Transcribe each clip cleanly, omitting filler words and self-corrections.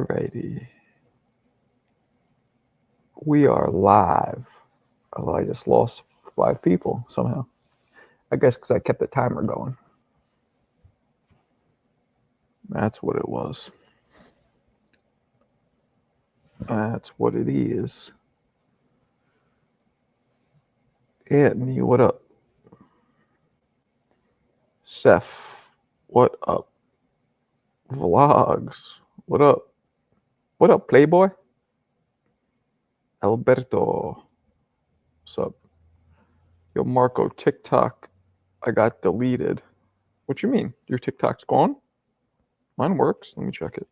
Alrighty. We are live. Oh, I just lost 5 people somehow. I guess because I kept the timer going. That's what it was. That's what it is. Anthony, what up? Seth, what up? Vlogs, what up? What up, Playboy? Alberto, what's up? Yo, Marco, TikTok, I got deleted. What you mean? Your TikTok's gone? Mine works. Let me check it.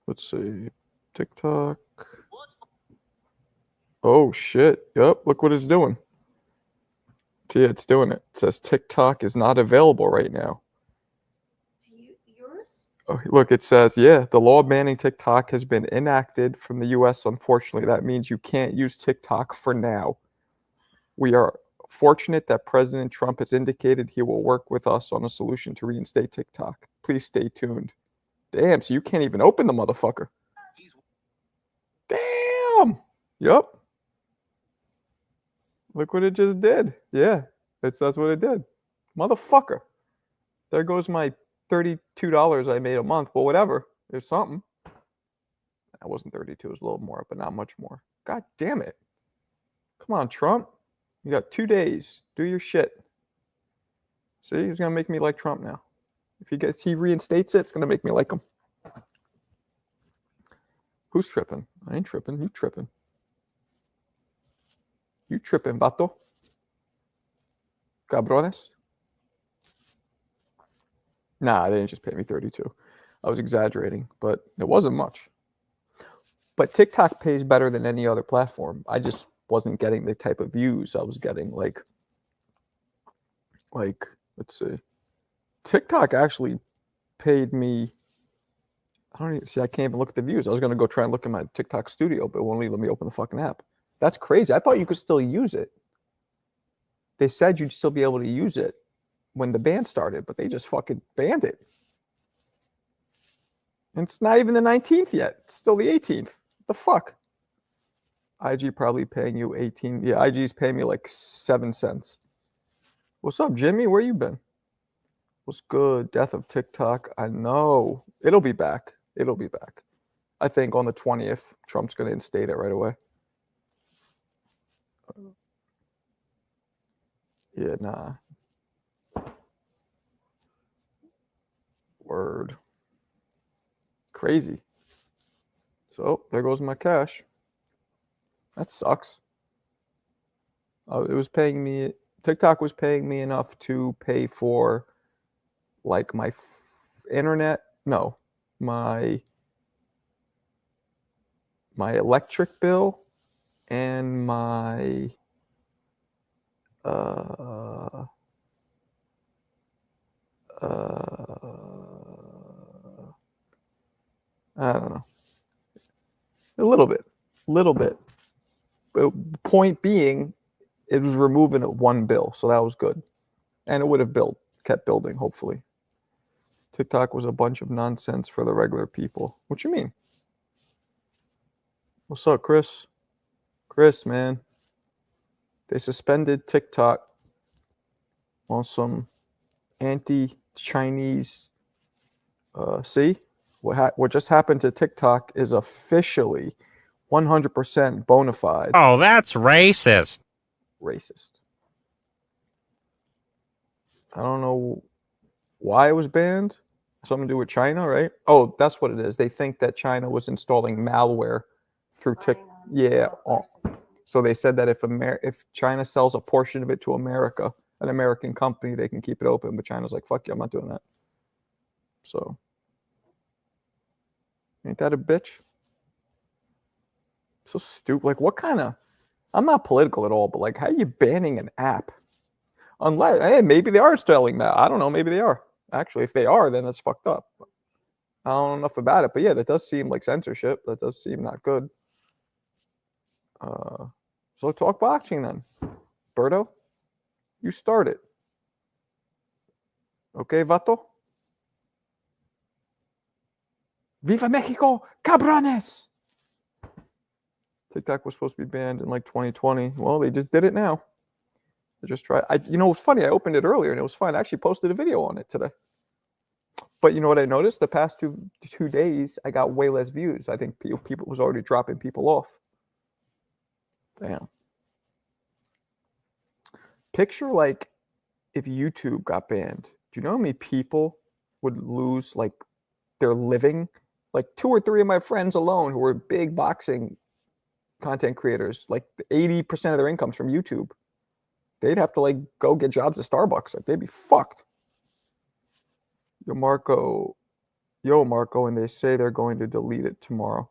Let's see. TikTok. Oh, shit. Yep, look what it's doing. Yeah, it's doing it. It says TikTok is not available right now. Yours? Oh, look, it says, yeah, the law banning TikTok has been enacted from the U.S. Unfortunately, that means you can't use TikTok for now. We are fortunate that President Trump has indicated he will work with us on a solution to reinstate TikTok. Please stay tuned. Damn, so you can't even open the motherfucker. Damn. Yup. Look what it just did. Yeah, that's what it did. Motherfucker. There goes my $32 I made a month. Well, whatever. There's something. That wasn't 32. It was a little more, but not much more. God damn it. Come on, Trump. You got 2 days. Do your shit. See, he's going to make me like Trump now. If he reinstates it, it's going to make me like him. Who's tripping? I ain't tripping. You tripping. You tripping, vato. Cabrones. Nah, they didn't just pay me 32. I was exaggerating, but it wasn't much. But TikTok pays better than any other platform. I just wasn't getting the type of views I was getting. Like, let's see. TikTok actually paid me. I don't even see. I can't even look at the views. I was gonna go try and look at my TikTok studio, but it won't let me open the fucking app. That's crazy. I thought you could still use it. They said you'd still be able to use it when the ban started, but they just fucking banned it. And it's not even the 19th yet. It's still the 18th. What the fuck? IG probably paying you 18. Yeah, IG's paying me like 7 cents. What's up, Jimmy? Where you been? What's good? Death of TikTok. I know. It'll be back. It'll be back. I think on the 20th, Trump's going to instate it right away. Yeah, nah. Word. Crazy. So there goes my cash. That sucks. It was paying me. TikTok was paying me enough to pay for like my internet. No, my electric bill and my I don't know. A little bit. But point being, it was removing one bill, so that was good. And it would have kept building, hopefully. TikTok was a bunch of nonsense for the regular people. What you mean? What's up, Chris? Chris, man. They suspended TikTok on some anti-Chinese. See? What just happened to TikTok is officially 100% bona fide. Oh, that's racist. Racist. I don't know why it was banned. Something to do with China, right? Oh, that's what it is. They think that China was installing malware through TikTok. Yeah. So they said that if China sells a portion of it to America, an American company, they can keep it open. But China's like, fuck you, I'm not doing that. So, ain't that a bitch? So stupid. Like, what kind of... I'm not political at all, but like, how are you banning an app? Unless, hey, maybe they are selling that. I don't know. Maybe they are. Actually, if they are, then that's fucked up. I don't know enough about it, but yeah, that does seem like censorship. That does seem not good. So talk boxing then. Berto, you start it. Okay, Vato? Viva Mexico, cabrones! TikTok was supposed to be banned in like 2020. Well, they just did it now. I just tried. You know, it was funny. I opened it earlier and it was fine. I actually posted a video on it today. But you know what I noticed? The past two days, I got way less views. I think people was already dropping people off. Damn. Picture like if YouTube got banned. Do you know how many people would lose like their living? Like 2 or 3 of my friends alone who were big boxing content creators, like 80% of their income's from YouTube. They'd have to like go get jobs at Starbucks. Like they'd be fucked. Yo, Marco, and they say they're going to delete it tomorrow.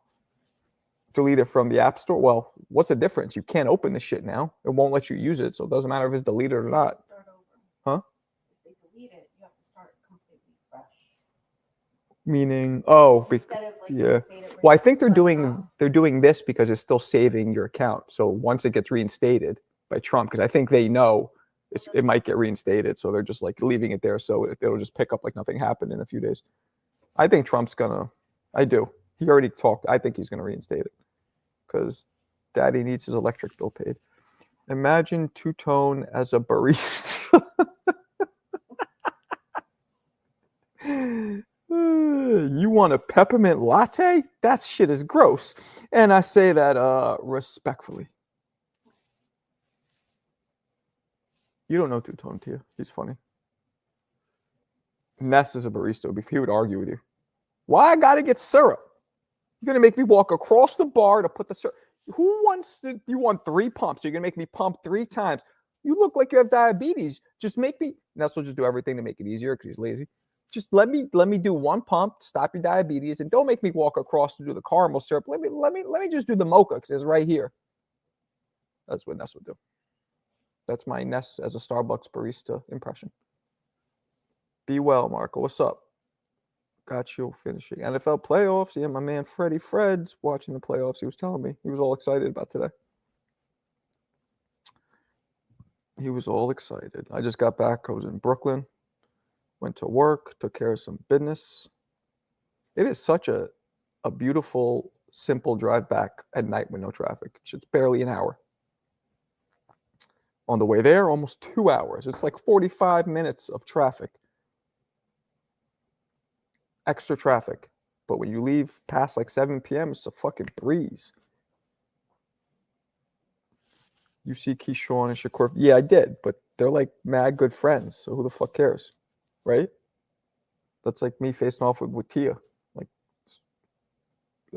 Delete it from the App Store? Well, what's the difference? You can't open the shit now. It won't let you use it, so it doesn't matter if it's deleted or not. Start over. Huh? If they delete it, you have to start completely fresh. Meaning, oh, Instead of, like, yeah. reinstated, Well, I think they're reinstated. doing this because it's still saving your account. So once it gets reinstated by Trump, because I think they know it might get reinstated, so they're just like leaving it there, so it'll just pick up like nothing happened in a few days. I think Trump's gonna. I do. He already talked. I think he's gonna reinstate it because Daddy needs his electric bill paid. Imagine two-tone as a barista. You want a peppermint latte? That shit is gross. And I say that respectfully. You don't know Two-Tone, Tia. He's funny. Ness is a barista. He would argue with you. Why I gotta get syrup? You're gonna make me walk across the bar to put the syrup. Who wants to? You want 3 pumps? You're gonna make me pump 3 times. You look like you have diabetes. Just make me. Ness will just do everything to make it easier because he's lazy. Just let me do 1 pump, stop your diabetes, and don't make me walk across to do the caramel syrup. Let me just do the mocha because it's right here. That's what Ness would do. That's my Ness as a Starbucks barista impression. Be well, Marco. What's up? Got you finishing NFL playoffs. Yeah, my man Fred's watching the playoffs. He was telling me. He was all excited about today. He was all excited. I just got back. I was in Brooklyn. Went to work. Took care of some business. It is such a beautiful, simple drive back at night with no traffic. It's barely an hour. On the way there, almost 2 hours. It's like 45 minutes of traffic. Extra traffic. But when you leave past like 7 p.m., it's a fucking breeze. You see Keyshawn and Shakur. Yeah, I did. But they're like mad good friends. So who the fuck cares? Right? That's like me facing off with Tia. Like,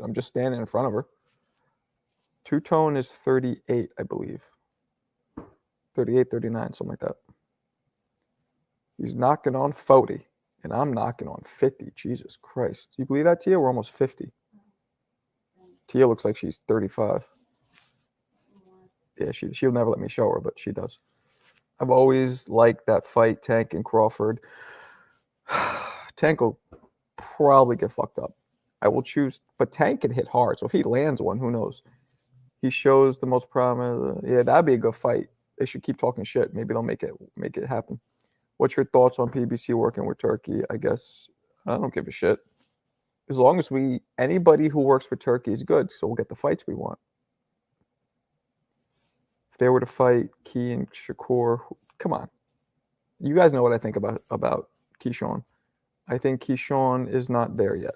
I'm just standing in front of her. Two-Tone is 38, I believe. 38, 39, something like that. He's knocking on 40, and I'm knocking on 50. Jesus Christ. Do you believe that, Tia? We're almost 50. Tia looks like she's 35. Yeah, she'll never let me show her, but she does. I've always liked that fight, Tank and Crawford. Tank will probably get fucked up. I will choose, but Tank can hit hard, so if he lands one, who knows? He shows the most promise. Yeah, that'd be a good fight. They should keep talking shit. Maybe they'll make it happen. What's your thoughts on PBC working with Turkey? I guess I don't give a shit. As long as anybody who works with Turkey is good, so we'll get the fights we want. If they were to fight Key and Shakur, come on. You guys know what I think about Keyshawn. I think Keyshawn is not there yet.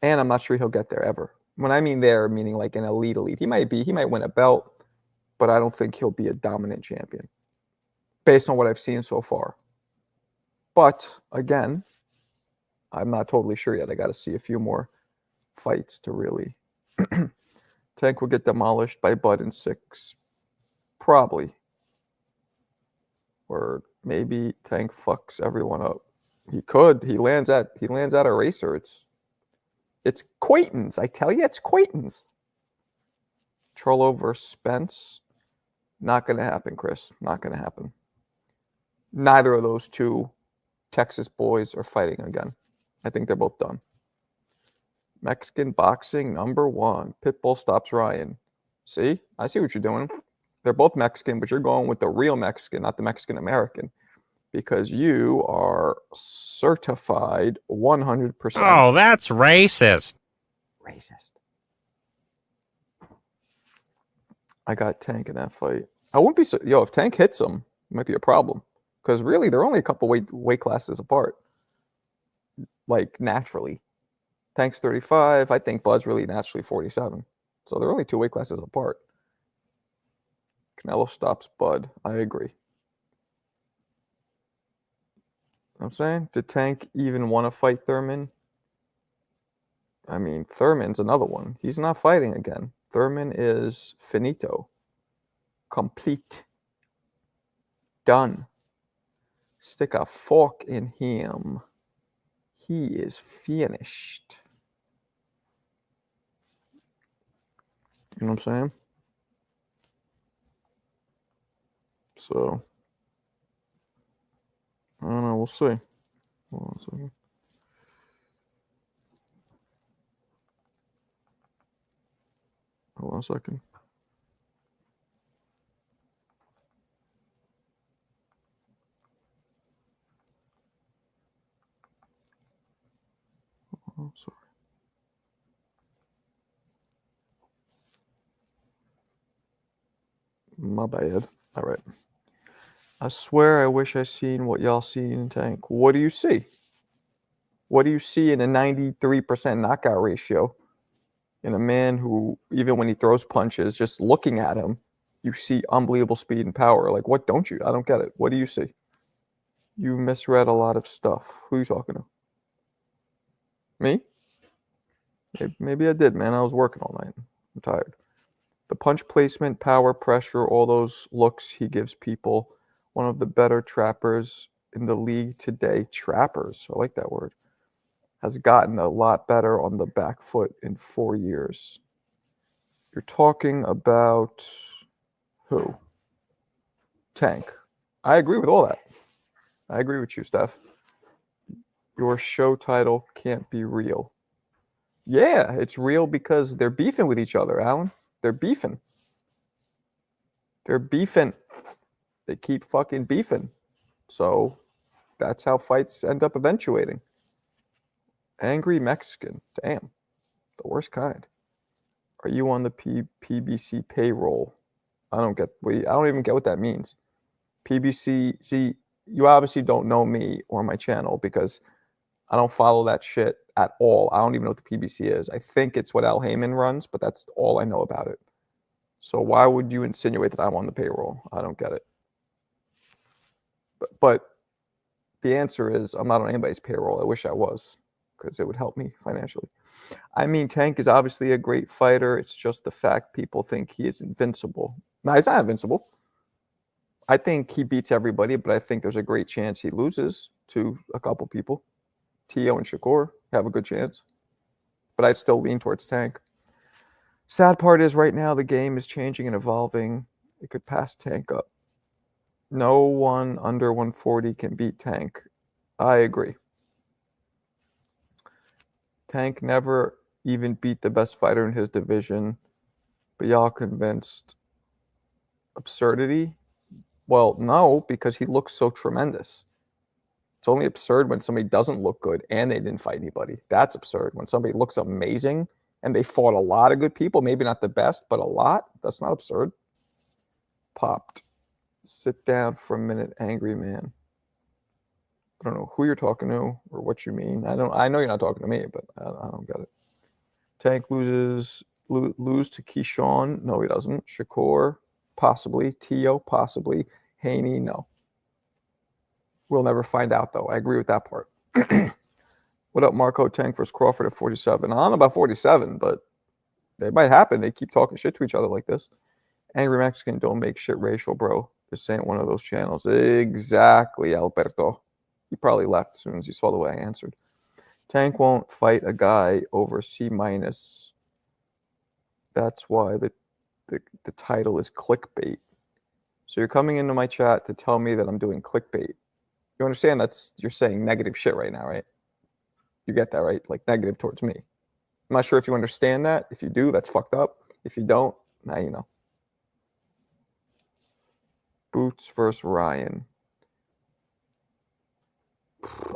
And I'm not sure he'll get there ever. When I mean there, meaning like an elite. He might win a belt, but I don't think he'll be a dominant champion based on what I've seen so far. But again, I'm not totally sure yet. I got to see a few more fights to really. Tank will get demolished by Bud in 6. Probably. Or maybe Tank fucks everyone up. He could. He lands at a racer. It's Quaytons. I tell you, it's Quaytons. Trollo versus Spence. Not going to happen, Chris. Not going to happen. Neither of those 2 Texas boys are fighting again. I think they're both done. Mexican boxing #1. Pitbull stops Ryan. See? I see what you're doing. They're both Mexican, but you're going with the real Mexican, not the Mexican American. because you are certified 100%. Oh, that's racist. Racist. I got Tank in that fight. I wouldn't be so. Yo, if Tank hits him, it might be a problem. Because really, they're only a couple weight classes apart. Like, naturally. Tank's 35. I think Bud's really naturally 47. So they're only 2 weight classes apart. Canelo stops Bud. I agree. You know what I'm saying? Did Tank even want to fight Thurman? I mean, Thurman's another one. He's not fighting again. Thurman is finito. Complete. Done. Stick a fork in him. He is finished. You know what I'm saying? So, I don't know. We'll see. Hold on a second. Hold on a second. Oh, sorry. My bad. All right. I swear I wish I seen what y'all seen in Tank. What do you see? What do you see in a 93% knockout ratio? In a man who, even when he throws punches, just looking at him, you see unbelievable speed and power. Like, what don't you? I don't get it. What do you see? You misread a lot of stuff. Who are you talking to? Me? Maybe I did, man. I was working all night. I'm tired. The punch placement, power, pressure, all those looks he gives people. One of the better trappers in the league today. Trappers, I like that word. Has gotten a lot better on the back foot in 4 years. You're talking about who? Tank. I agree with all that. I agree with you, Steph. Your show title can't be real. Yeah, it's real because they're beefing with each other, Alan. They're beefing. They're beefing. They keep fucking beefing. So that's how fights end up eventuating. Angry Mexican. Damn. The worst kind. Are you on the PBC payroll? I don't even get what that means. PBC, see, you obviously don't know me or my channel because I don't follow that shit at all. I don't even know what the PBC is. I think it's what Al Heyman runs, but that's all I know about it. So why would you insinuate that I'm on the payroll? I don't get it. But the answer is I'm not on anybody's payroll. I wish I was because it would help me financially. I mean, Tank is obviously a great fighter. It's just the fact people think he is invincible. No, he's not invincible. I think he beats everybody, but I think there's a great chance he loses to a couple people. Tio and Shakur have a good chance. But I'd still lean towards Tank. Sad part is right now the game is changing and evolving. It could pass Tank up. No one under 140 can beat Tank. I agree. Tank never even beat the best fighter in his division, but y'all convinced absurdity? Well, no, because he looks so tremendous. It's only absurd when somebody doesn't look good and they didn't fight anybody. That's absurd. When somebody looks amazing and they fought a lot of good people, maybe not the best, but a lot, that's not absurd. Popped. Sit down for a minute, angry man. I don't know who you're talking to or what you mean. I know you're not talking to me, but I don't get it. Tank lose to Keyshawn. No, he doesn't. Shakur, possibly. Tio, possibly. Haney, no. We'll never find out, though. I agree with that part. What up, Marco? Tank versus Crawford at 47. I don't know about 47, but it might happen. They keep talking shit to each other like this. Angry Mexican, don't make shit racial, bro. This ain't one of those channels. Exactly, Alberto. He probably left as soon as he saw the way I answered. Tank won't fight a guy over C-. That's why the title is clickbait. So you're coming into my chat to tell me that I'm doing clickbait. You understand you're saying negative shit right now, right? You get that, right? Like negative towards me. I'm not sure if you understand that. If you do, that's fucked up. If you don't, now you know. Boots versus Ryan.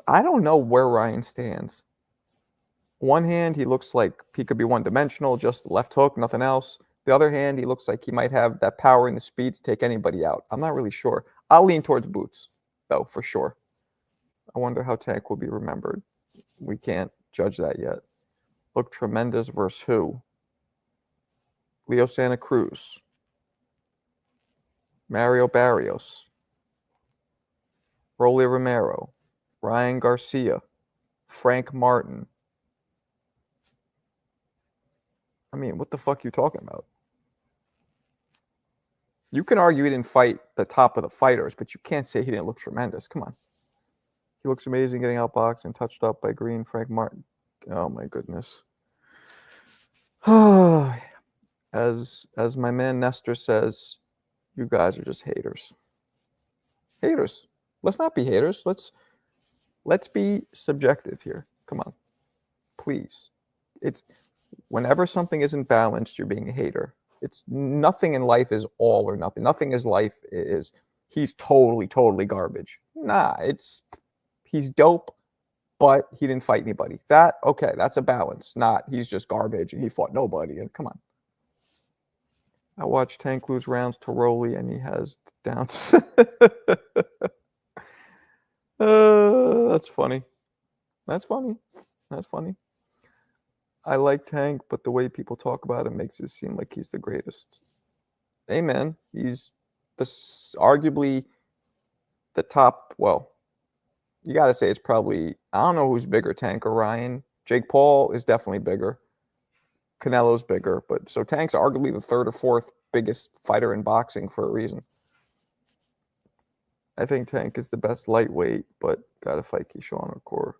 I don't know where Ryan stands. One hand, he looks like he could be one-dimensional, just left hook, nothing else. The other hand, he looks like he might have that power and the speed to take anybody out. I'm not really sure. I'll lean towards Boots, though, for sure. I wonder how Tank will be remembered. We can't judge that yet. Look tremendous versus who? Leo Santa Cruz. Mario Barrios. Rolly Romero. Ryan Garcia. Frank Martin. I mean, what the fuck are you talking about? You can argue he didn't fight the top of the fighters, but you can't say he didn't look tremendous. Come on. He looks amazing getting outboxed and touched up by Green. Frank Martin. Oh, my goodness. As my man Nestor says, you guys are just haters. Haters. Let's not be haters. Let's be subjective here. Come on. Please. It's whenever something isn't balanced, you're being a hater. It's nothing in life is all or nothing. Nothing in life is he's totally garbage. Nah, he's dope, but he didn't fight anybody. Okay, that's a balance. Not he's just garbage and he fought nobody. And come on. I watched Tank lose rounds to Rolly and he has downs. That's funny. That's funny. That's funny. I like Tank, but the way people talk about him makes it seem like he's the greatest. Hey, man, he's arguably the top. Well, you got to say it's probably, I don't know who's bigger, Tank or Ryan. Jake Paul is definitely bigger. Canelo's bigger. But so Tank's arguably the third or fourth biggest fighter in boxing for a reason. I think Tank is the best lightweight, but got to fight Keyshawn or Core.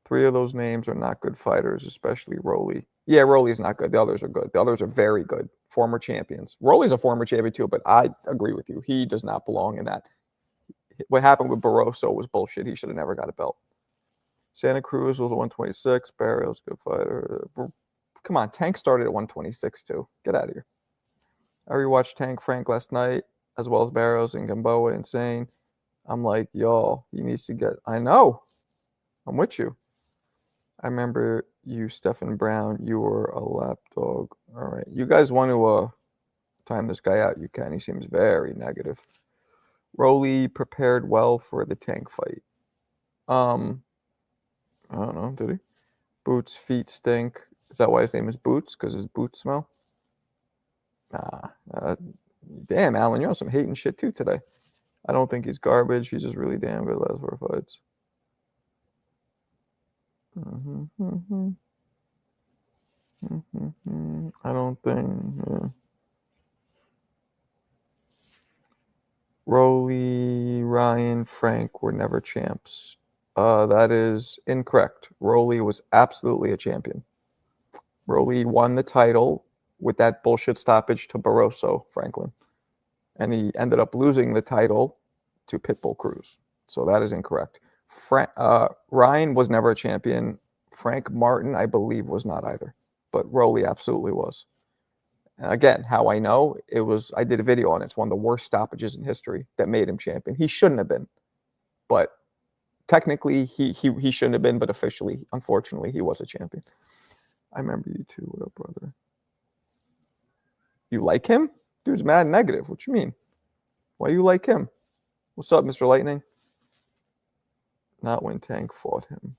3 of those names are not good fighters, especially Rolly. Yeah, Rolly's not good. The others are good. The others are very good. Former champions. Rolly's a former champion too, but I agree with you. He does not belong in that. What happened with Barroso was bullshit. He should have never got a belt. Santa Cruz was a 126. Barrios, good fighter. Come on, Tank started at 126 too. Get out of here. I rewatched Tank Frank last night, as well as Barrios and Gamboa. Insane. I'm like, y'all, he needs to get. I know. I'm with you. I remember you, Stephen Brown. You were a lapdog. All right. You guys want to time this guy out? You can. He seems very negative. Rolly prepared well for the Tank fight. I don't know. Did he? Boots' feet stink. Is that why his name is Boots? Because his boots smell? Nah. Damn, Alan, you're on some hating shit too today. I don't think he's garbage. He's just really damn good last 4 fights. I don't think. Yeah. Rolly, Ryan, Frank were never champs. That is incorrect. Rolly was absolutely a champion. Rolly won the title with that bullshit stoppage to Barroso, Franklin. And he ended up losing the title to Pitbull Cruz. So that is incorrect. Ryan was never a champion. Frank Martin, I believe, was not either. But Rolly absolutely was. And again, how I know, I did a video on it. It's one of the worst stoppages in history that made him champion. He shouldn't have been. But technically, he shouldn't have been. But officially, unfortunately, he was a champion. I remember you too. What up, brother? You like him? Dude's mad negative. What you mean? Why you like him? What's up, Mr. Lightning? Not when Tank fought him.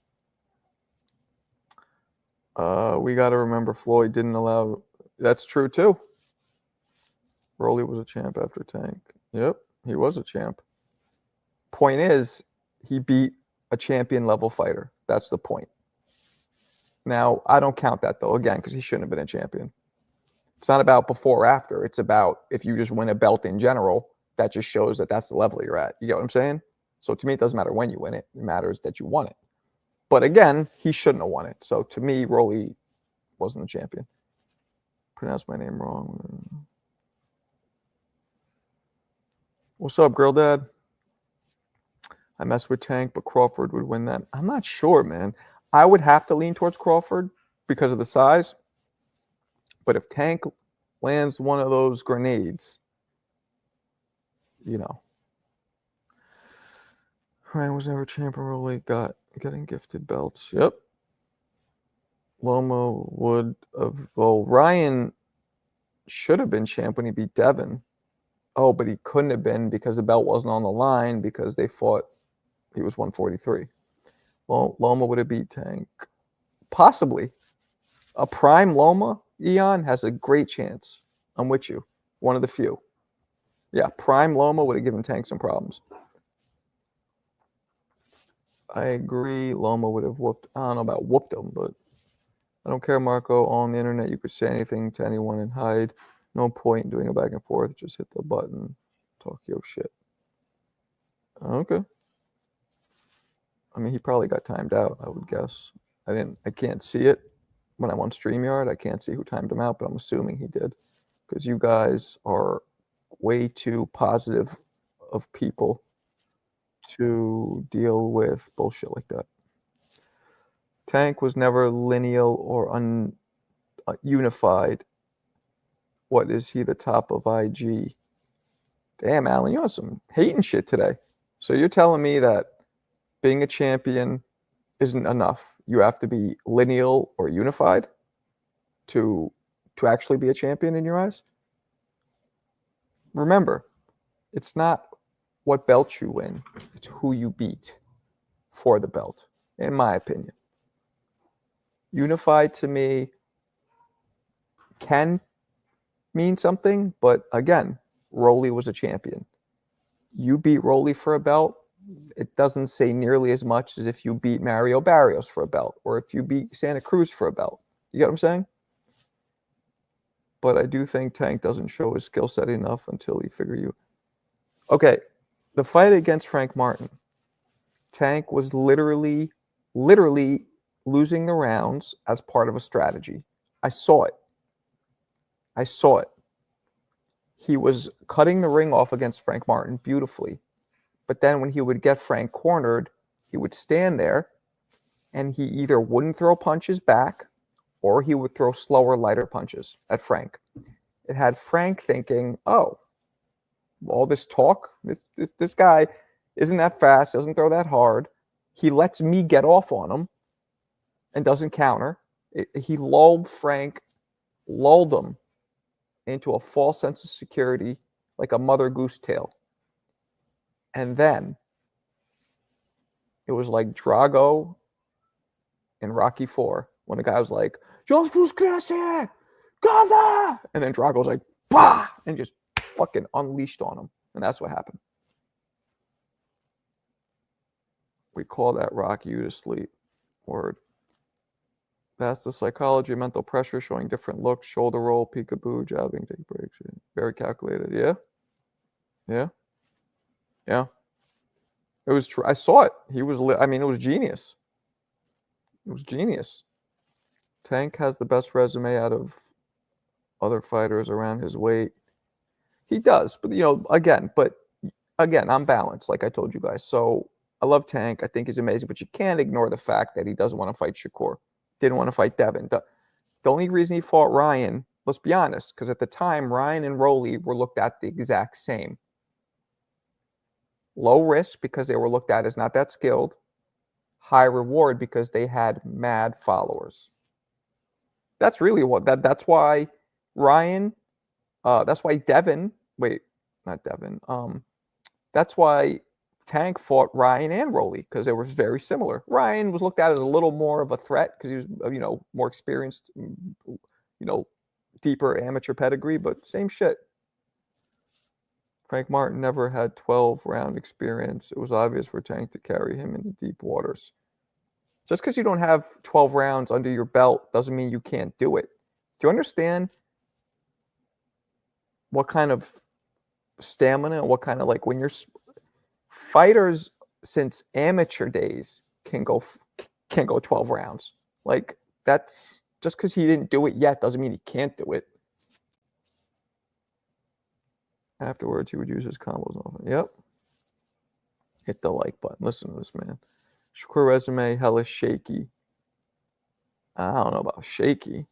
We got to remember Floyd didn't allow. That's true too. Rolly was a champ after Tank. Yep, he was a champ. Point is, he beat a champion level fighter. That's the point. Now, I don't count that though, again, because he shouldn't have been a champion. It's not about before or after. It's about if you just win a belt in general, that just shows that that's the level you're at. You get what I'm saying? So to me, it doesn't matter when you win it. It matters that you won it. But again, he shouldn't have won it. So to me, Rolly wasn't the champion. Pronounced my name wrong. What's up, girl dad? I mess with Tank, but Crawford would win that. I'm not sure, man. I would have to lean towards Crawford because of the size. But if Tank lands one of those grenades, you know. Ryan was never champion. Rolly getting gifted belts. Yep. Loma would have. Well, Ryan should have been champ when he beat Devin. Oh, but he couldn't have been because the belt wasn't on the line because they fought. He was 143. Loma would have beat Tank. Possibly. A prime Loma, Eon, has a great chance. I'm with you. One of the few. Yeah, prime Loma would have given Tank some problems. I agree. Loma would have whooped. I don't know about whooped him, but I don't care, Marco. On the internet, you could say anything to anyone and hide. No point in doing it back and forth. Just hit the button. Talk your shit. Okay. I mean, he probably got timed out, I would guess. I can't see it when I'm on StreamYard. I can't see who timed him out, but I'm assuming he did. Because you guys are way too positive of people to deal with bullshit like that. Tank was never lineal or unified. What is he, the top of IG? Damn, Alan, you have some hating shit today. So you're telling me that being a champion isn't enough. You have to be lineal or unified to actually be a champion in your eyes? Remember, it's not what belt you win, it's who you beat for the belt, in my opinion. Unified to me can mean something, but again, Rolly was a champion. You beat Rolly for a belt, it doesn't say nearly as much as if you beat Mario Barrios for a belt or if you beat Santa Cruz for a belt. You get what I'm saying? But I do think Tank doesn't show his skill set enough until he figure you. Okay, the fight against Frank Martin. Tank was literally losing the rounds as part of a strategy. I saw it. He was cutting the ring off against Frank Martin beautifully. But then when he would get Frank cornered, he would stand there and he either wouldn't throw punches back or he would throw slower, lighter punches at Frank. It had Frank thinking, oh, all this talk, this guy isn't that fast, doesn't throw that hard. He lets me get off on him and doesn't counter. He lulled him into a false sense of security like a mother goose tail. And then it was like Drago in Rocky IV when the guy was like, and then Drago's like, bah, and just fucking unleashed on him. And that's what happened. We call that rock you to sleep. Word. That's the psychology of mental pressure, showing different looks, shoulder roll, peekaboo, jabbing, take breaks. Very calculated. Yeah. It was true. I saw it. He was, it was genius. Tank has the best resume out of other fighters around his weight. He does, but again, I'm balanced, like I told you guys. So I love Tank. I think he's amazing, but you can't ignore the fact that he doesn't want to fight Shakur. Didn't want to fight Devin. The only reason he fought Ryan, let's be honest, because at the time, Ryan and Rolly were looked at the exact same. Low risk because they were looked at as not that skilled. High reward because they had mad followers. That's really that's why Ryan, that's why Devin, wait, not Devin. That's why Tank fought Ryan and Rolly because they were very similar. Ryan was looked at as a little more of a threat because he was, more experienced, deeper amateur pedigree, but same shit. Frank Martin never had 12-round experience. It was obvious for Tank to carry him into deep waters. Just because you don't have 12 rounds under your belt doesn't mean you can't do it. Do you understand what kind of stamina, what kind of, like, when you're fighters since amateur days can go 12 rounds. Like, that's just because he didn't do it yet doesn't mean he can't do it. Afterwards, he would use his combos often. Yep. Hit the like button. Listen to this, man. Shakur resume, hella shaky. I don't know about shaky.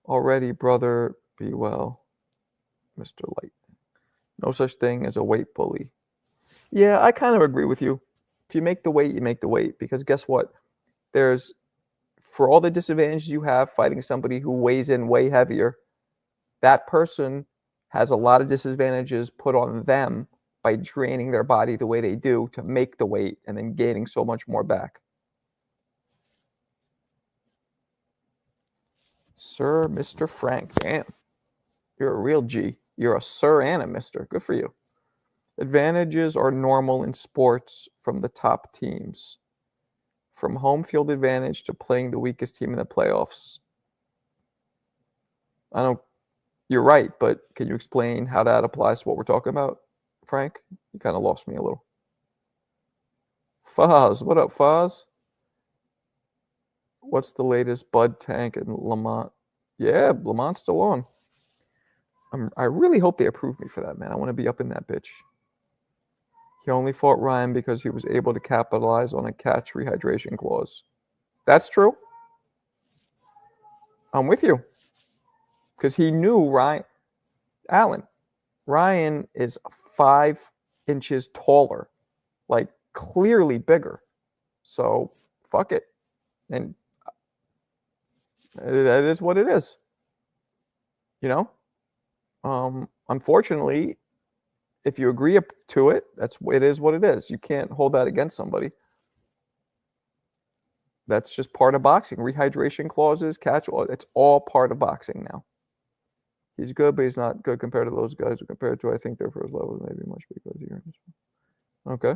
Already, brother, be well, Mr. Light. No such thing as a weight bully. Yeah, I kind of agree with you. If you make the weight, you make the weight. Because guess what? There's, for all the disadvantages you have fighting somebody who weighs in way heavier, that person has a lot of disadvantages put on them by draining their body the way they do to make the weight and then gaining so much more back. Sir, Mr. Frank. Damn. You're a real G. You're a sir and a mister. Good for you. Advantages are normal in sports from the top teams. From home field advantage to playing the weakest team in the playoffs. You're right, but can you explain how that applies to what we're talking about, Frank? You kind of lost me a little. Foz, what up, Foz? What's the latest Bud Tank and Lamont? Yeah, Lamont's still on. I really hope they approve me for that, man. I want to be up in that bitch. He only fought Ryan because he was able to capitalize on a catch rehydration clause. That's true. I'm with you. Because he knew Ryan is 5 inches taller, like clearly bigger. So fuck it. And that is what it is. You know? Unfortunately, if you agree to it, it is what it is. You can't hold that against somebody. That's just part of boxing. Rehydration clauses, it's all part of boxing now. He's good, but he's not good compared to those guys who compared to, I think, their first level maybe much because he earned. Okay.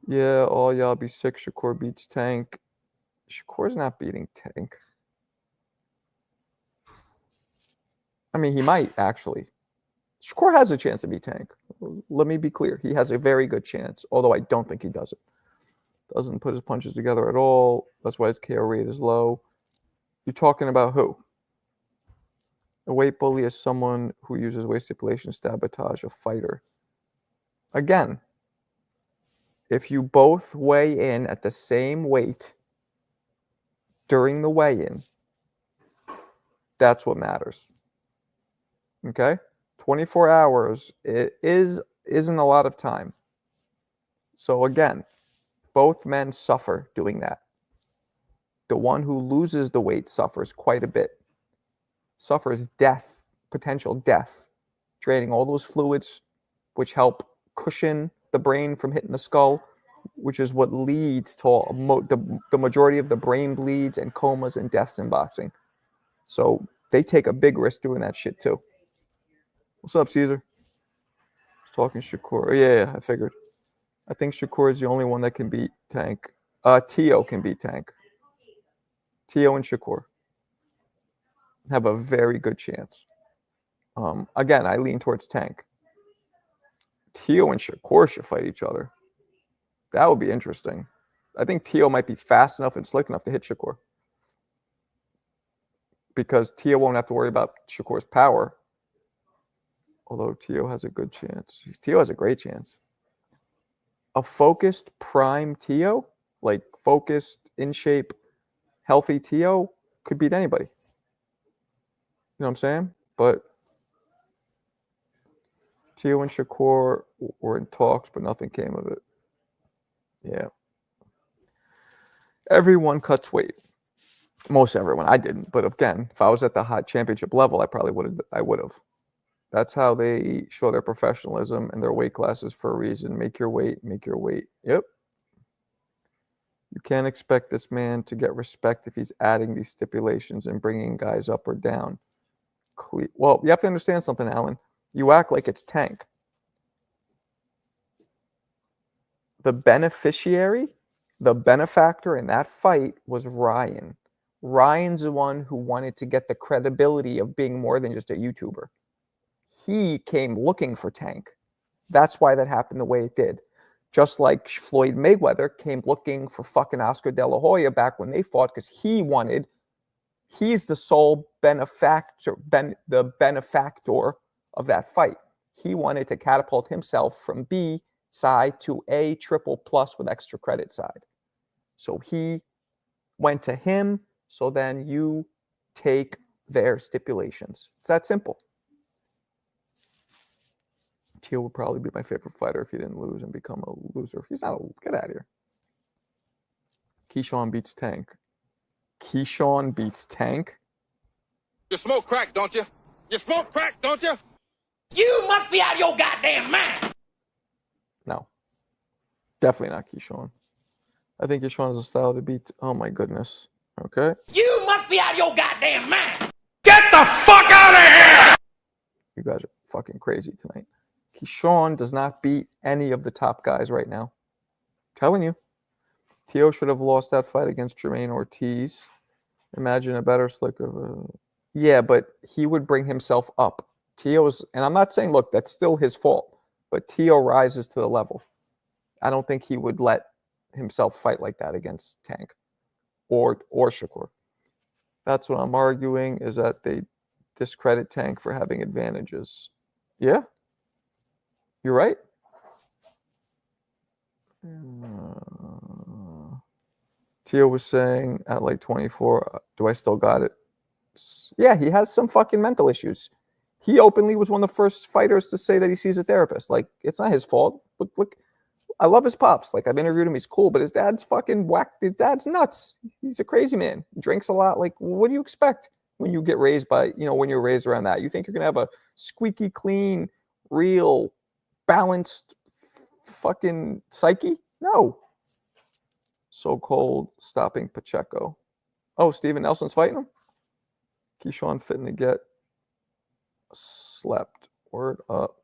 Yeah, all y'all be sick. Shakur beats Tank. Shakur's not beating Tank. I mean, he might actually. Shakur has a chance to beat Tank. Let me be clear. He has a very good chance, although I don't think he does it. Doesn't put his punches together at all. That's why his KO rate is low. You're talking about who? A weight bully is someone who uses weight stipulation to sabotage a fighter. Again, if you both weigh in at the same weight during the weigh-in, that's what matters. Okay? 24 hours isn't a lot of time. So again, both men suffer doing that. The one who loses the weight suffers quite a bit. Suffers death, potential death, draining all those fluids which help cushion the brain from hitting the skull, which is what leads to the majority of the brain bleeds and comas and deaths in boxing. So they take a big risk doing that shit too. What's up, Caesar? I was talking Shakur. Yeah, I figured. I think Shakur is the only one that can beat Tank. Tio can beat Tank. Tio and Shakur have a very good chance. Again, I lean towards Tank. Tio and Shakur should fight each other. That would be interesting. I think Tio might be fast enough and slick enough to hit Shakur. Because Tio won't have to worry about Shakur's power. Although Tio has a good chance. Tio has a great chance. A focused prime Tio, like focused, in shape, healthy Tio, could beat anybody. You know what I'm saying? But Tio and Shakur were in talks, but nothing came of it. Yeah. Everyone cuts weight. Most everyone. I didn't. But again, if I was at the hot championship level, I would have. That's how they show their professionalism and their weight classes for a reason. Make your weight, make your weight. Yep. You can't expect this man to get respect if he's adding these stipulations and bringing guys up or down. Well, you have to understand something, Alan. You act like it's Tank. The beneficiary, the benefactor in that fight was Ryan. Ryan's the one who wanted to get the credibility of being more than just a YouTuber. He came looking for Tank. That's why that happened the way it did. Just like Floyd Mayweather came looking for fucking Oscar De La Hoya back when they fought because he's the sole benefactor of that fight. He wanted to catapult himself from B side to A triple plus with extra credit side. So he went to him, so then you take their stipulations. It's that simple. Tio would probably be my favorite fighter if he didn't lose and become a loser. He's not. Get out of here. Keyshawn beats Tank. Keyshawn beats Tank. You smoke crack, don't you? You smoke crack, don't you? You must be out of your goddamn mind. No. Definitely not Keyshawn. I think Keyshawn has a style to beat. Oh my goodness. Okay. You must be out of your goddamn mind. Get the fuck out of here! You guys are fucking crazy tonight. Keyshawn does not beat any of the top guys right now. Telling you. Tio should have lost that fight against Jermaine Ortiz. Imagine a better slicker. Yeah, but he would bring himself up. Tio's, and I'm not saying, look, that's still his fault, but Tio rises to the level. I don't think he would let himself fight like that against Tank or Shakur. That's what I'm arguing, is that they discredit Tank for having advantages. Yeah? You're right? Tio was saying at like 24, do I still got it? Yeah, he has some fucking mental issues. He openly was one of the first fighters to say that he sees a therapist. Like, it's not his fault. Look, I love his pops. Like, I've interviewed him. He's cool, but his dad's fucking whacked. His dad's nuts. He's a crazy man. He drinks a lot. Like, what do you expect when you get raised by, when you're raised around that? You think you're going to have a squeaky clean, real, balanced fucking psyche? No. So cold, stopping Pacheco. Oh, Steven Nelson's fighting him? Keyshawn fitting to get slept. Word up.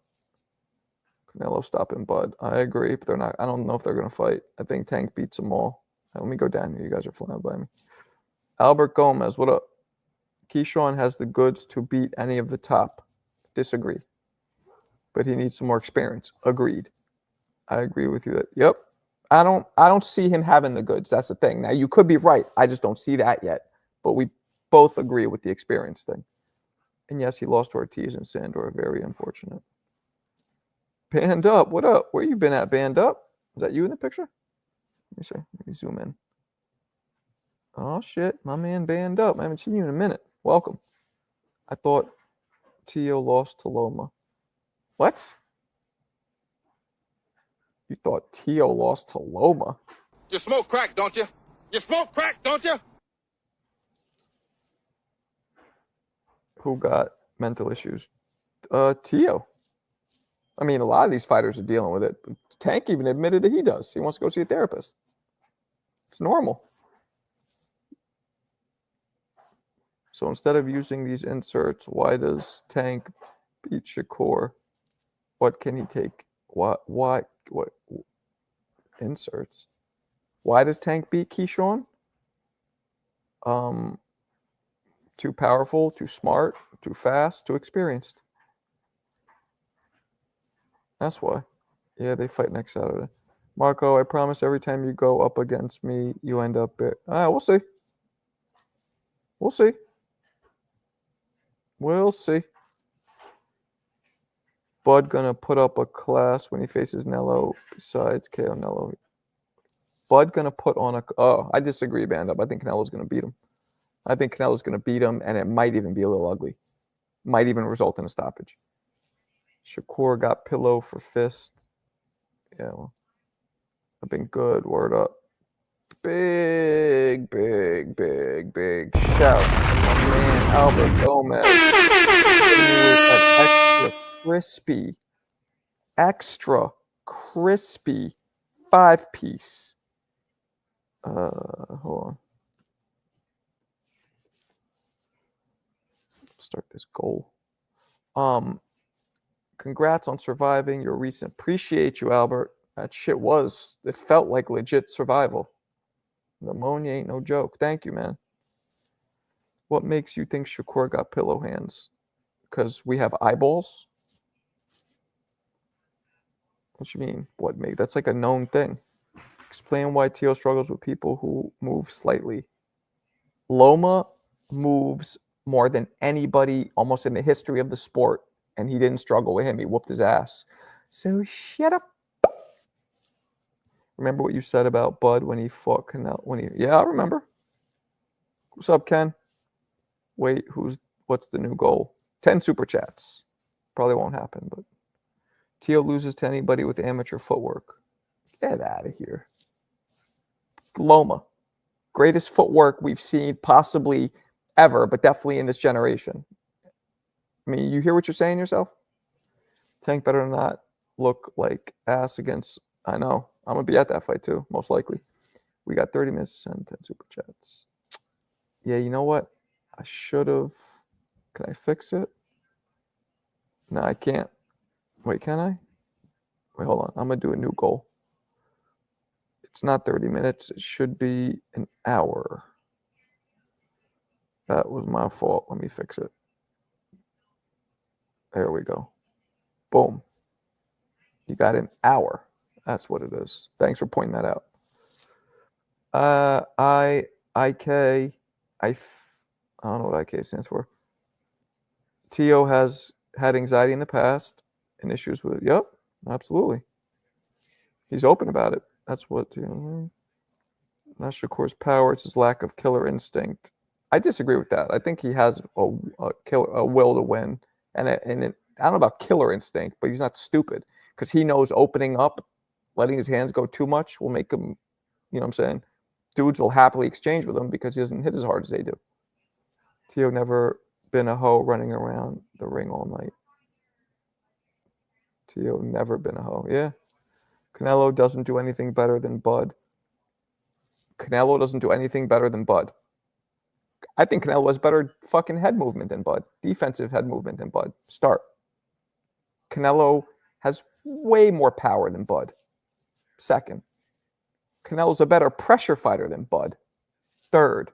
Canelo stopping Bud. I agree, but they're not. I don't know if they're going to fight. I think Tank beats them all. Let me go down here. You guys are flying by me. Albert Gomez, what up? Keyshawn has the goods to beat any of the top. Disagree. But he needs some more experience. Agreed. I agree with you. Yep. I don't see him having the goods. That's the thing. Now, you could be right. I just don't see that yet. But we both agree with the experience thing. And yes, he lost to Ortiz and Sandor. Very unfortunate. Band Up, what up? Where you been at, Band Up? Is that you in the picture? Let me see. Let me zoom in. Oh, shit. My man Band Up. I haven't seen you in a minute. Welcome. I thought Tio lost to Loma. What? You thought Tio lost to Loma? You smoke crack, don't you? You smoke crack, don't you? Who got mental issues? Tio. I mean, a lot of these fighters are dealing with it. Tank even admitted that he does. He wants to go see a therapist. It's normal. So instead of using these inserts, why does Tank beat Shakur? What can he take? What inserts? Why does Tank beat Keyshawn? Too powerful, too smart, too fast, too experienced. That's why. Yeah, they fight next Saturday. Marco, I promise every time you go up against me, you end up bit. We'll see. We'll see. We'll see. Bud gonna put up a class when he faces Nello besides KO Nello. Bud gonna put on a... Oh, I disagree, Band Up. I think Canelo's gonna beat him. I think Canelo's gonna beat him, and it might even be a little ugly. Might even result in a stoppage. Shakur got pillow for fist. Yeah, well, I've been good. Word up. Big shout to my man Albert Gomez. Extra crispy 5-piece. Hold on. Start this goal. Congrats on surviving your recent. Appreciate you, Albert. That shit it felt like legit survival. Pneumonia ain't no joke. Thank you, man. What makes you think Shakur got pillow hands? Because we have eyeballs? What you mean? That's like a known thing. Explain why Tio struggles with people who move slightly. Loma moves more than anybody almost in the history of the sport, and he didn't struggle with him. He whooped his ass. So shut up. Remember what you said about Bud when he fought Canelo? Yeah, I remember. What's up, Ken? Wait, what's the new goal? 10 super chats. Probably won't happen, but Tio loses to anybody with amateur footwork. Get out of here. Loma. Greatest footwork we've seen possibly ever, but definitely in this generation. I mean, you hear what you're saying yourself? Tank better not look like ass against. I know. I'm going to be at that fight too, most likely. We got 30 minutes and 10 super chats. Yeah, you know what? I should have. Can I fix it? No, I can't. Wait, can I? Wait, hold on. I'm going to do a new goal. It's not 30 minutes. It should be an hour. That was my fault. Let me fix it. There we go. Boom. You got an hour. That's what it is. Thanks for pointing that out. I don't know what IK stands for. Tio has had anxiety in the past and issues with it. Yep, absolutely. He's open about it. That's what, not Shakur's power, it's his lack of killer instinct. I disagree with that. I think he has a will to win. And I don't know about killer instinct, but he's not stupid. Because he knows opening up, letting his hands go too much will make him, you know what I'm saying? Dudes will happily exchange with him because he doesn't hit as hard as they do. Tio never been a hoe running around the ring all night. Tio never been a hoe. Yeah. Canelo doesn't do anything better than Bud. Canelo doesn't do anything better than Bud. I think Canelo has better fucking head movement than Bud. Defensive head movement than Bud. Start. Canelo has way more power than Bud. Second. Canelo's a better pressure fighter than Bud. Third.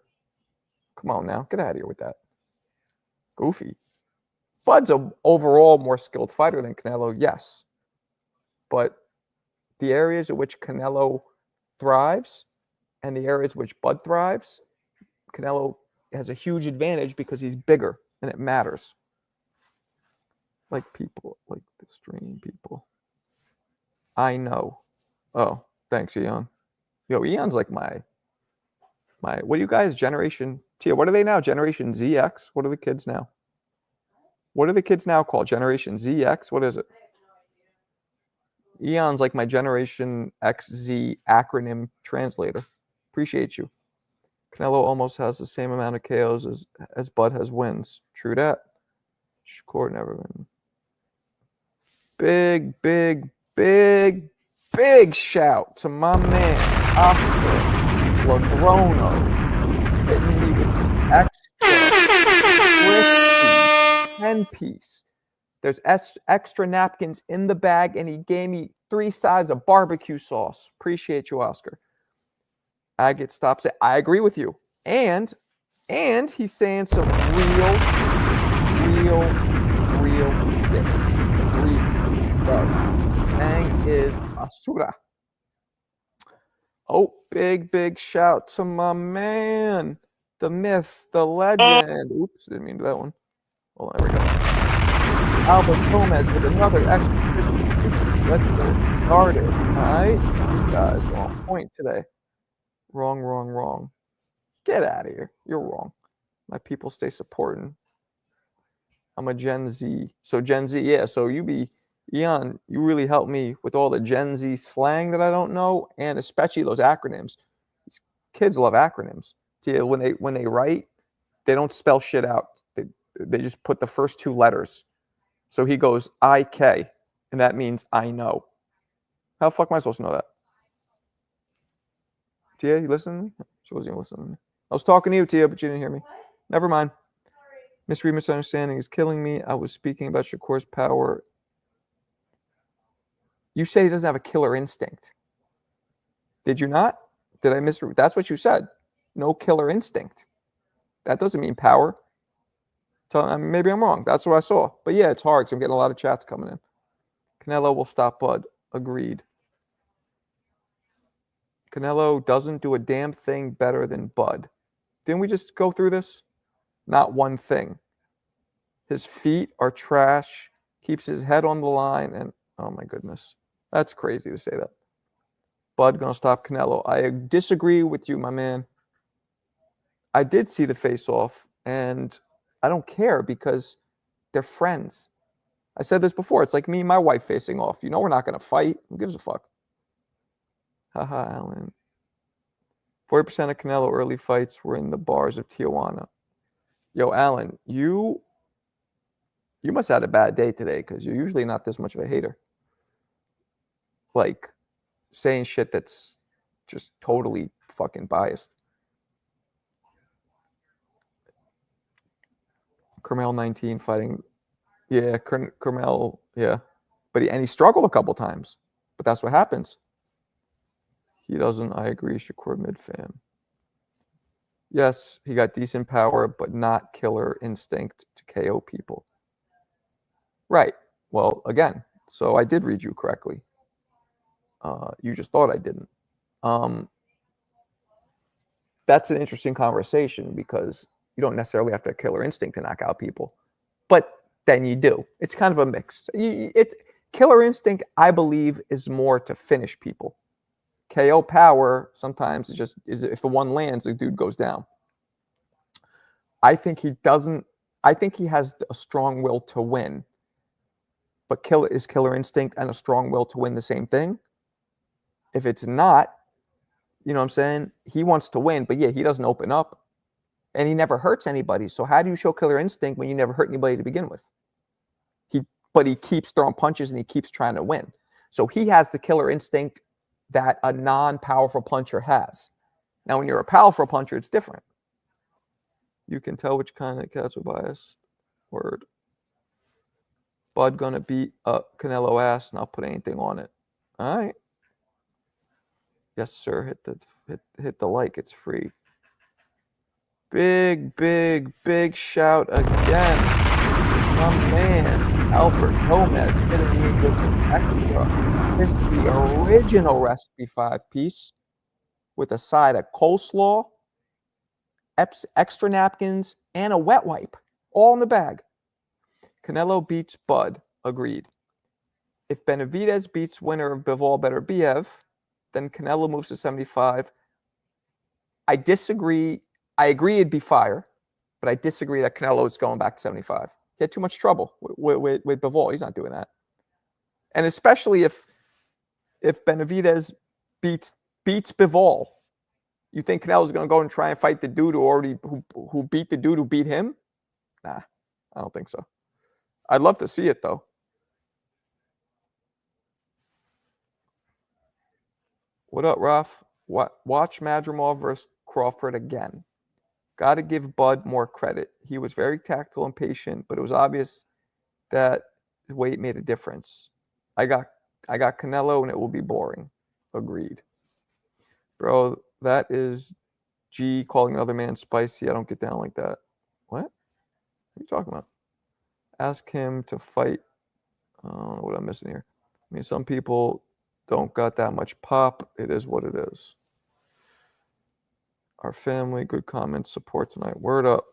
Come on now. Get out of here with that. Goofy. Bud's an overall more skilled fighter than Canelo, yes. But the areas in which Canelo thrives and the areas in which Bud thrives, Canelo has a huge advantage because he's bigger and it matters. Like people, like the stream people. I know. Oh, thanks, Eon. Yo, Eon's like my what are you guys, Generation T? What are they now? Generation ZX? What are the kids now? What are the kids now called? Generation ZX? What is it? Eon's like my Generation XZ acronym translator. Appreciate you. Canelo almost has the same amount of KOs as Bud has wins. True that. Shakur never win. Big shout to my man, Oscar Lagrono, hitting me with the extra crispy 10-piece. There's extra napkins in the bag, and he gave me 3 sides of barbecue sauce. Appreciate you, Oscar. Agate stops it. I agree with you. And he's saying some real shit. Bang is basura. Oh, big shout to my man. The myth, the legend. Oops, didn't mean to do that one. Well, there we go. Albert Gomez with another extra crispy. Let's get it started. All right? You guys are on point today. Wrong. Get out of here. You're wrong. My people stay supporting. I'm a Gen Z. So Gen Z, yeah. So Eon, you really helped me with all the Gen Z slang that I don't know, and especially those acronyms. These kids love acronyms. See, when they write, they don't spell shit out. They just put the first 2 letters. So he goes IK, and that means I know. How the fuck am I supposed to know that? Tia, you listening to me? She wasn't even listening to me. I was talking to you, Tia, but you didn't hear me. Never mind. Misunderstanding is killing me. I was speaking about Shakur's power. You say he doesn't have a killer instinct. Did you not? Did I misread? That's what you said. No killer instinct. That doesn't mean power. Maybe I'm wrong. That's what I saw. But yeah, it's hard because I'm getting a lot of chats coming in. Canelo will stop Bud. Agreed. Canelo doesn't do a damn thing better than Bud. Didn't we just go through this? Not one thing. His feet are trash. Keeps his head on the line. And oh my goodness. That's crazy to say that. Bud gonna stop Canelo. I disagree with you, my man. I did see the face-off, and I don't care because they're friends. I said this before. It's like me and my wife facing off. You know we're not going to fight. Who gives a fuck? Haha, Alan. 40% of Canelo early fights were in the bars of Tijuana. Yo, Alan, you must have had a bad day today because you're usually not this much of a hater. Like, saying shit that's just totally fucking biased. Carmel 19 fighting. Yeah, Carmel, yeah. But he struggled a couple times. But that's what happens. He doesn't, I agree, Shakur mid-fam. Yes, he got decent power, but not killer instinct to KO people. Right. Well, again, so I did read you correctly. You just thought I didn't. That's an interesting conversation because you don't necessarily have to have killer instinct to knock out people, but then you do. It's kind of a mix. It's killer instinct, I believe, is more to finish people. KO power sometimes is if the one lands, the dude goes down. I think he doesn't. I think he has a strong will to win, but killer instinct and a strong will to win the same thing? If it's not, you know what I'm saying? He wants to win, but yeah, he doesn't open up. And he never hurts anybody. So how do you show killer instinct when you never hurt anybody to begin with? But he keeps throwing punches and he keeps trying to win. So he has the killer instinct that a non-powerful puncher has. Now, when you're a powerful puncher, it's different. You can tell which kind of cats are biased. Word. Bud gonna beat up Canelo ass, and I'll put anything on it. All right. Yes, sir. Hit the like. It's free. Big shout again. My man, Albert Gomez, hitting me with an extra. It's the original recipe 5-piece with a side of coleslaw, extra napkins, and a wet wipe, all in the bag. Canelo beats Bud. Agreed. If Benavidez beats winner of Bivol Beterbiev, then Canelo moves to 75. I disagree. I agree it'd be fire, but I disagree that Canelo is going back to 75. He had too much trouble with Bivol. He's not doing that. And especially if Benavidez beats Bivol, you think Canelo's going to go and try and fight the dude who beat the dude who beat him? Nah, I don't think so. I'd love to see it, though. What up, Raf? Watch Madrimov versus Crawford again. Got to give Bud more credit. He was very tactful and patient, but it was obvious that the weight made a difference. I got Canelo, and it will be boring. Agreed. Bro, that is G calling another man spicy. I don't get down like that. What? What are you talking about? Ask him to fight. I don't know what I'm missing here. I mean, some people don't got that much pop. It is what it is. Our family, good comments, support tonight. Word up.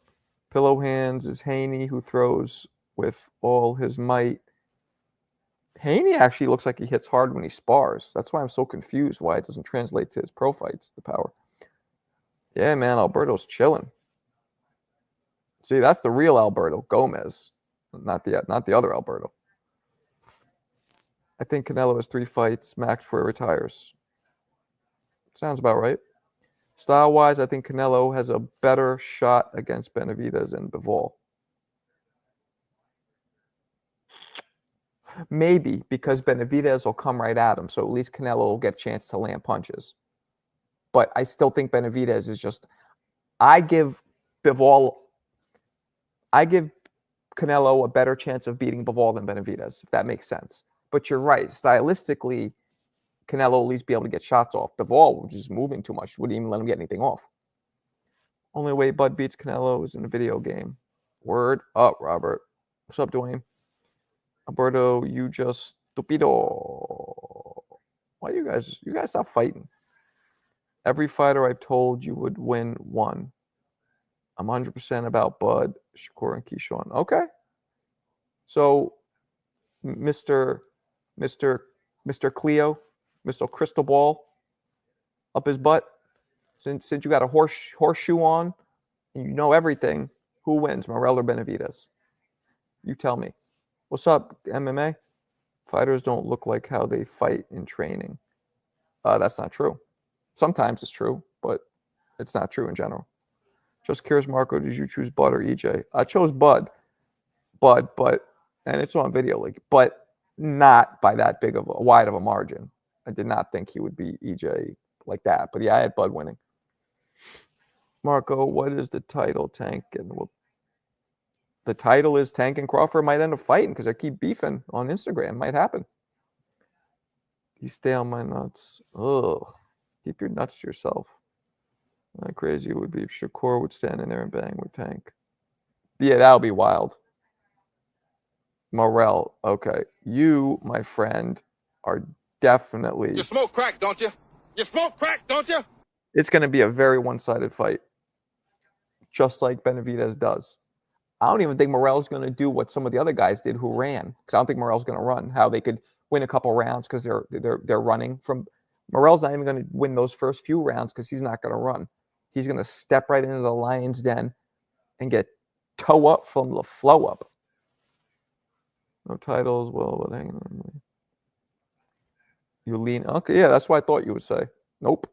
Pillow Hands is Haney, who throws with all his might. Haney actually looks like he hits hard when he spars. That's why I'm so confused why it doesn't translate to his pro fights, the power. Yeah, man, Alberto's chilling. See, that's the real Alberto Gomez, not the other Alberto. I think Canelo has 3 fights, max before he retires. Sounds about right. Style-wise, I think Canelo has a better shot against Benavidez and Bivol. Maybe, because Benavidez will come right at him, so at least Canelo will get a chance to land punches. But I still think Benavidez is just... I give Canelo a better chance of beating Bivol than Benavidez, if that makes sense. But you're right. Stylistically, Canelo will at least be able to get shots off. Bivol was just moving too much. Wouldn't even let him get anything off. Only way Bud beats Canelo is in a video game. Word up, Robert. What's up, Dwayne? Alberto, you just stupido. Why you guys stop fighting? Every fighter I've told you would win won. I'm 100% about Bud, Shakur, and Keyshawn. Okay. So, Mr. Cleo, Mr. Crystal Ball, up his butt. Since you got a horseshoe on and you know everything, who wins, Morel or Benavidez? You tell me. What's up, MMA? Fighters don't look like how they fight in training. That's not true. Sometimes it's true, but it's not true in general. Just curious, Marco, did you choose Bud or EJ? I chose Bud, but and it's on video, like, but not by that big of a wide of a margin. I did not think he would beat EJ like that. But yeah, I had Bud winning. Marco, what is the title? Tank and the title is Tank and Crawford might end up fighting because I keep beefing on Instagram. Might happen. You stay on my nuts. Ugh. Keep your nuts to yourself. How crazy it would be if Shakur would stand in there and bang with Tank. Yeah, that would be wild. Morel, okay. You, my friend, are definitely... You smoke crack, don't you? You smoke crack, don't you? It's going to be a very one-sided fight. Just like Benavidez does. I don't even think Morel's going to do what some of the other guys did who ran. Because I don't think Morel's going to run. How they could win a couple rounds because they're running from... Morel's not even going to win those first few rounds because he's not going to run. He's going to step right into the lion's den and get toe up from the flow up. No titles, well, but hang on. You lean. Okay, yeah, that's what I thought you would say. Nope.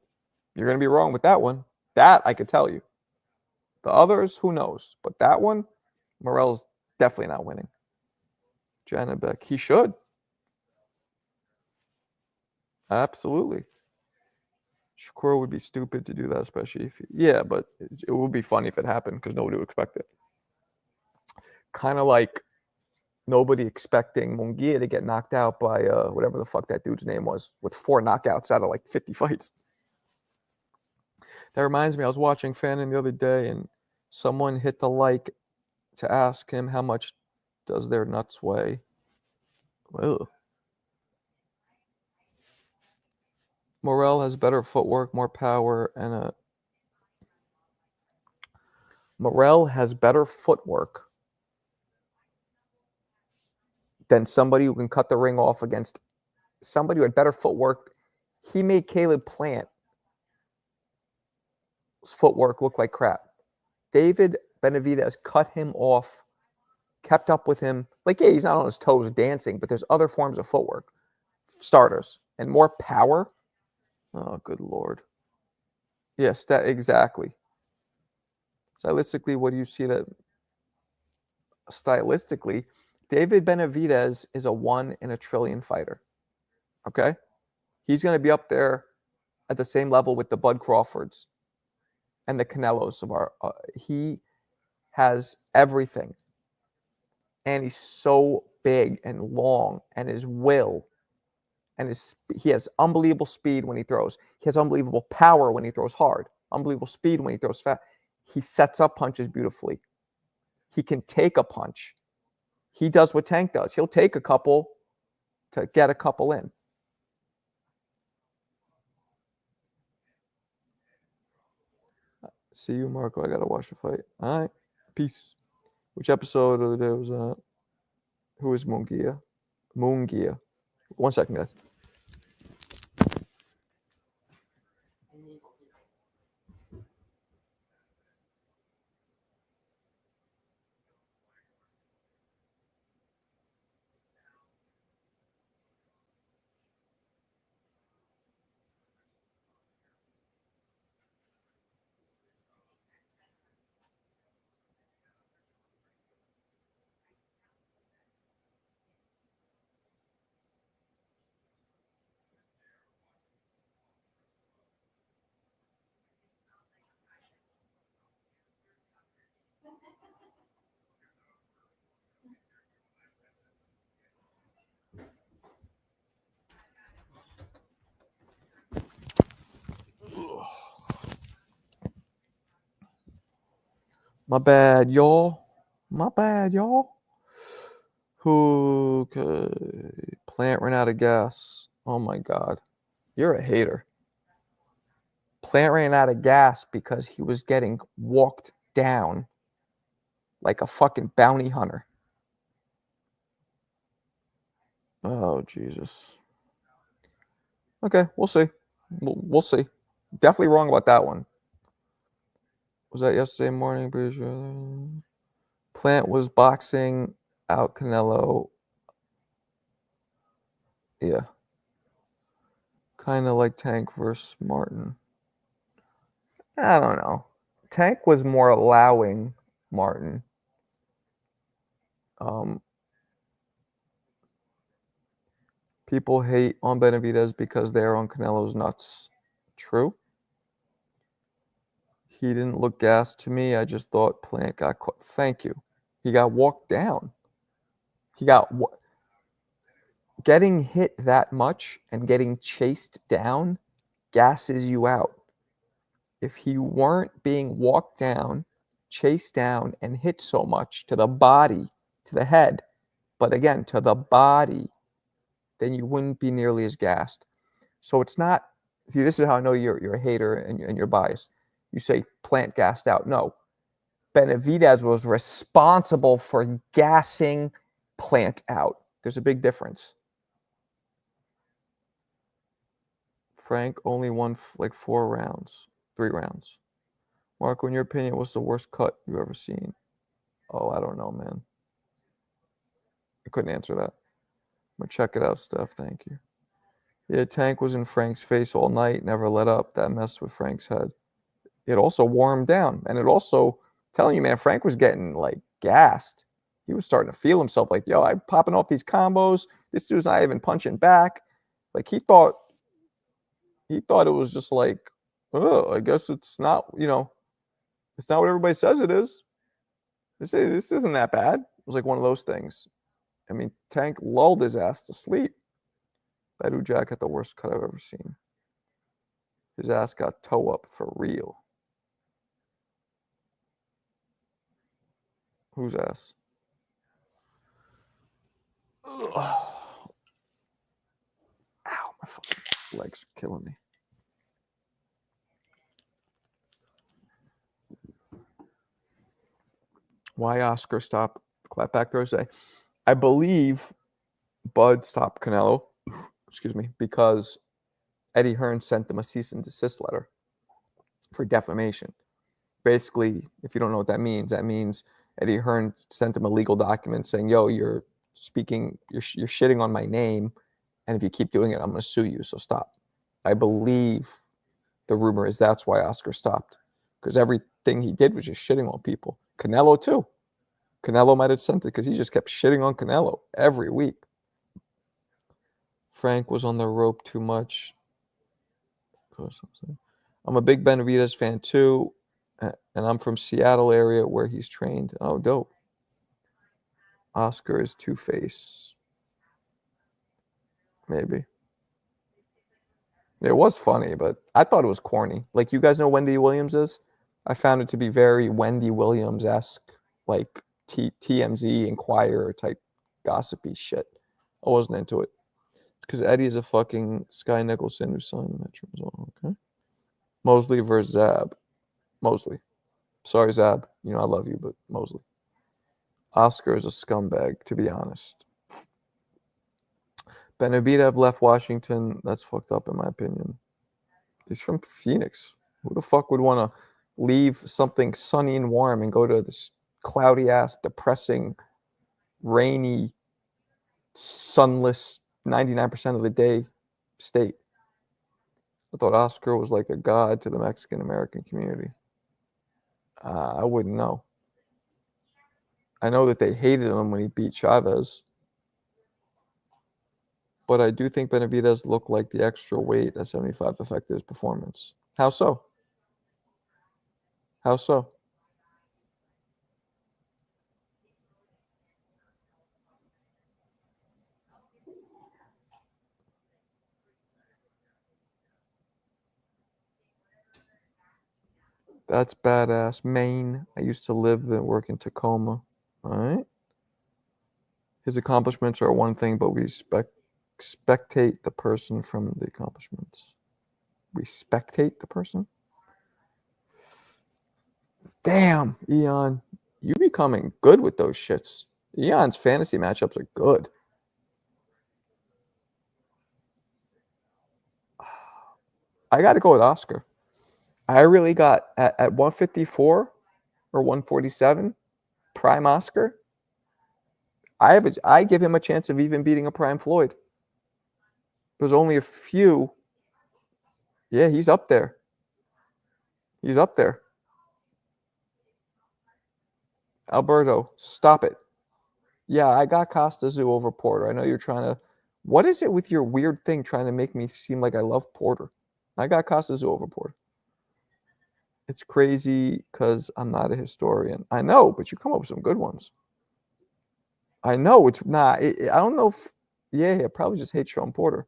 You're going to be wrong with that one. That I could tell you. The others, who knows? But that one, Morel's definitely not winning. Janabek, he should. Absolutely. Shakur would be stupid to do that, especially if... Yeah, but it would be funny if it happened because nobody would expect it. Kind of like nobody expecting Munguia to get knocked out by whatever the fuck that dude's name was with 4 knockouts out of like 50 fights. That reminds me, I was watching Fannin the other day and someone hit the like to ask him how much does their nuts weigh. Well, Morel has better footwork, more power, and Morel has better footwork than somebody who can cut the ring off against somebody who had better footwork. He made Caleb Plant's footwork look like crap. David Benavidez cut him off, kept up with him. Like, yeah, he's not on his toes dancing, but there's other forms of footwork. Starters. And more power. Oh, good Lord. Yes, that exactly. Stylistically, what do you see that? Stylistically, David Benavidez is a 1 in a trillion fighter. Okay? He's going to be up there at the same level with the Bud Crawfords and the Canelos of our... he has everything. And he's so big and long, and his will, and he has unbelievable speed when he throws. He has unbelievable power when he throws hard. Unbelievable speed when he throws fast. He sets up punches beautifully. He can take a punch. He does what Tank does. He'll take a couple to get a couple in. See you, Marco. I gotta watch the fight. All right. Peace. Which episode of the day was that? Who is Munguia? Munguia. 1 second, guys. My bad, y'all. My bad, y'all. Okay. Plant ran out of gas. Oh my God. You're a hater. Plant ran out of gas because he was getting walked down like a fucking bounty hunter. Oh, Jesus. Okay, we'll see. We'll see. Definitely wrong about that one. Was that yesterday morning? Pretty sure. Plant was boxing out Canelo Yeah. Kind of like Tank versus Martin. I don't know. Tank was more allowing Martin. People hate on Benavidez because they're on Canelo's nuts. True. He didn't look gassed to me. I just thought Plant got caught. Thank you. He got walked down. He got getting hit that much and getting chased down gasses you out. If he weren't being walked down, chased down, and hit so much to the body, to the head, but again, to the body, then you wouldn't be nearly as gassed. So it's not, see, this is how I know you're a hater and you're biased. You say Plant gassed out. No. Benavidez was responsible for gassing Plant out. There's a big difference. Frank only won like 3 rounds. Marco, in your opinion, what's the worst cut you've ever seen? Oh, I don't know, man. I couldn't answer that. I'm going to check it out, Steph. Thank you. Yeah, Tank was in Frank's face all night, never let up. That messed with Frank's head. It also wore him down. And it also, telling you, man, Frank was getting, like, gassed. He was starting to feel himself like, yo, I'm popping off these combos. This dude's not even punching back. Like, he thought it was just like, oh, I guess it's not, it's not what everybody says it is. This isn't that bad. It was like one of those things. I mean, Tank lulled his ass to sleep. Badu Jack had the worst cut I've ever seen. His ass got toe up for real. Whose ass? Ugh. Ow, my fucking legs are killing me. Why Oscar stopped Clapback Thursday? I believe Bud stopped Canelo, because Eddie Hearn sent them a cease and desist letter for defamation. Basically, if you don't know what that means Eddie Hearn sent him a legal document saying, yo, you're shitting on my name, and if you keep doing it, I'm going to sue you, so stop. I believe the rumor is that's why Oscar stopped, because everything he did was just shitting on people. Canelo, too. Canelo might have sent it because he just kept shitting on Canelo every week. Frank was on the rope too much. I'm a big Benavidez fan, too, and I'm from Seattle area where he's trained. Oh, dope. Oscar is Two-Face. Maybe. It was funny, but I thought it was corny. Like, you guys know Wendy Williams is? I found it to be very Wendy Williams-esque, like TMZ, Inquirer type gossipy shit. I wasn't into it. Because Eddie is a fucking Sky Nicholson who signed the Metro. Okay. Mosley versus Zab. Mosley. Sorry, Zab. I love you, but Mosley. Oscar is a scumbag, to be honest. Benavidez left Washington. That's fucked up, in my opinion. He's from Phoenix. Who the fuck would want to leave something sunny and warm and go to this cloudy-ass, depressing, rainy, sunless, 99% of the day state? I thought Oscar was like a god to the Mexican-American community. I wouldn't know. I know that they hated him when he beat Chavez. But I do think Benavidez looked like the extra weight at 75 affected his performance. How so? How so? That's badass. Maine. I used to live and work in Tacoma. All right. His accomplishments are one thing, but we spectate the person from the accomplishments. We spectate the person? Damn, Eon. You becoming good with those shits. Eon's fantasy matchups are good. I got to go with Oscar. I really got at 154 or 147, prime Oscar. I give him a chance of even beating a prime Floyd. There's only a few. Yeah, he's up there. He's up there. Alberto, stop it. Yeah, I got Costa Zoo over Porter. I know you're trying to. What is it with your weird thing trying to make me seem like I love Porter? I got Costa Zoo over Porter. It's crazy because I'm not a historian. I know, but you come up with some good ones. I know it's not. I don't know if. Yeah, I probably just hate Sean Porter.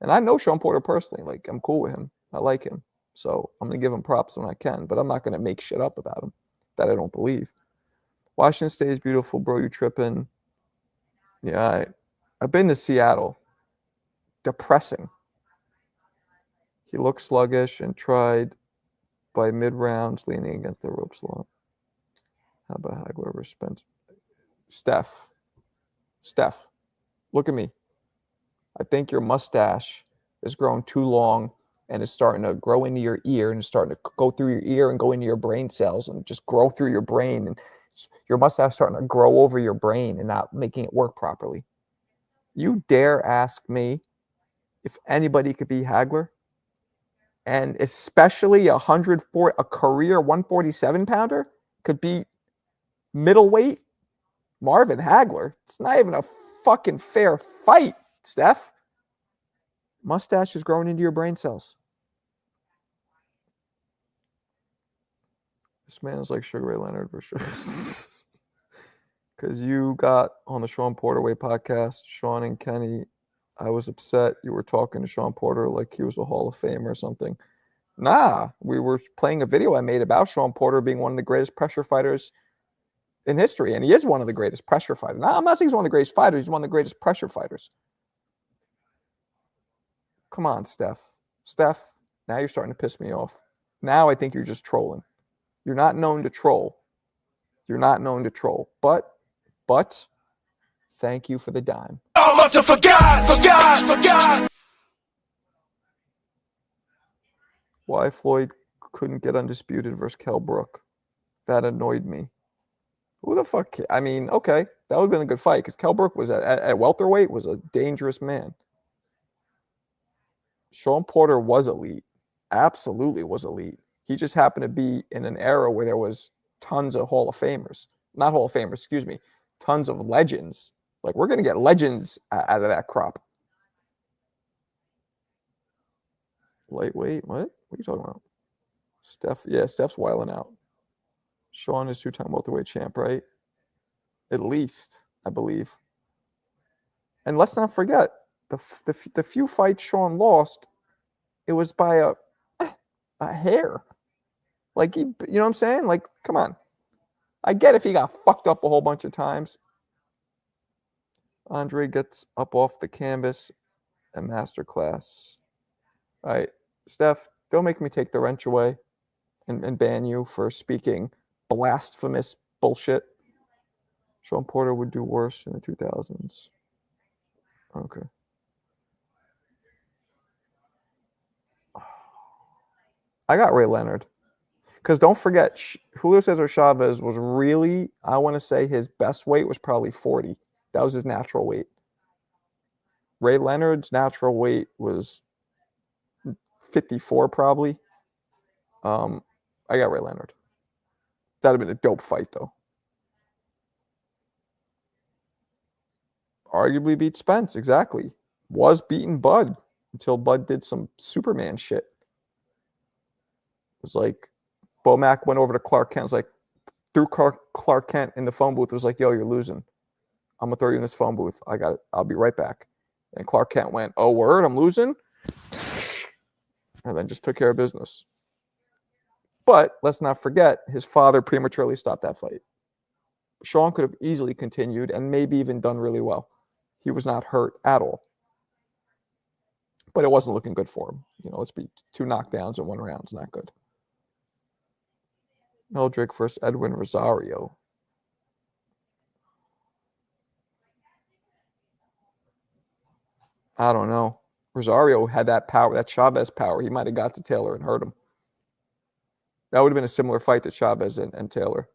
And I know Sean Porter personally. Like, I'm cool with him. I like him. So I'm going to give him props when I can. But I'm not going to make shit up about him that I don't believe. Washington State is beautiful, bro. You tripping. Yeah, I've been to Seattle. Depressing. He looked sluggish and tried by mid-rounds leaning against the ropes a lot. How about Hagler versus Spence? Steph, look at me. I think your mustache is growing too long and it's starting to grow into your ear and it's starting to go through your ear and go into your brain cells and just grow through your brain. And your mustache starting to grow over your brain and not making it work properly. You dare ask me if anybody could be Hagler? And especially a career 147 pounder could beat middleweight Marvin Hagler. It's not even a fucking fair fight, Steph. Mustache is growing into your brain cells. This man is like Sugar Ray Leonard for sure. Because you got on the Sean Porter Way podcast, Sean and Kenny, I was upset you were talking to Sean Porter like he was a Hall of Famer or something. Nah, we were playing a video I made about Sean Porter being one of the greatest pressure fighters in history. And he is one of the greatest pressure fighters. Now, I'm not saying he's one of the greatest fighters. He's one of the greatest pressure fighters. Come on, Steph. Steph, now you're starting to piss me off. Now I think you're just trolling. You're not known to troll. You're not known to troll. But, thank you for the dime. I must have forgot. Why Floyd couldn't get undisputed versus Kell Brook. That annoyed me. Who the fuck? I mean, okay, that would have been a good fight because Kell Brook was at welterweight was a dangerous man. Sean Porter was elite. Absolutely was elite. He just happened to be in an era where there was tons of Hall of Famers. Not Hall of Famers, excuse me. Tons of legends. Like, we're going to get legends out of that crop. Lightweight? What? What are you talking about? Steph? Yeah, Steph's wilding out. Sean is two-time welterweight champ, right? At least, I believe. And let's not forget, the few fights Sean lost, it was by a hair. Like, you know what I'm saying? Like, come on. I get if he got fucked up a whole bunch of times. Andre gets up off the canvas at masterclass. All right, Steph, don't make me take the wrench away and ban you for speaking blasphemous bullshit. Sean Porter would do worse in the 2000s. Okay. I got Ray Leonard. Because don't forget, Julio Cesar Chavez was really, I want to say his best weight was probably 40. That was his natural weight. Ray Leonard's natural weight was 54 probably. I got Ray Leonard. That'd have been a dope fight, though. Arguably beat Spence, exactly. Was beating Bud until Bud did some Superman shit. It was like, Bo Mack went over to Clark Kent, was like, threw Clark Kent in the phone booth, was like, yo, you're losing. I'm going to throw you in this phone booth. I got it. I'll be right back. And Clark Kent went, oh, word, I'm losing? And then just took care of business. But let's not forget, his father prematurely stopped that fight. Sean could have easily continued and maybe even done really well. He was not hurt at all. But it wasn't looking good for him. You know, let's be 2 knockdowns in 1 round. It's not good. Meldrick versus Edwin Rosario. I don't know. Rosario had that power, that Chavez power. He might have got to Taylor and hurt him. That would have been a similar fight to Chavez and Taylor.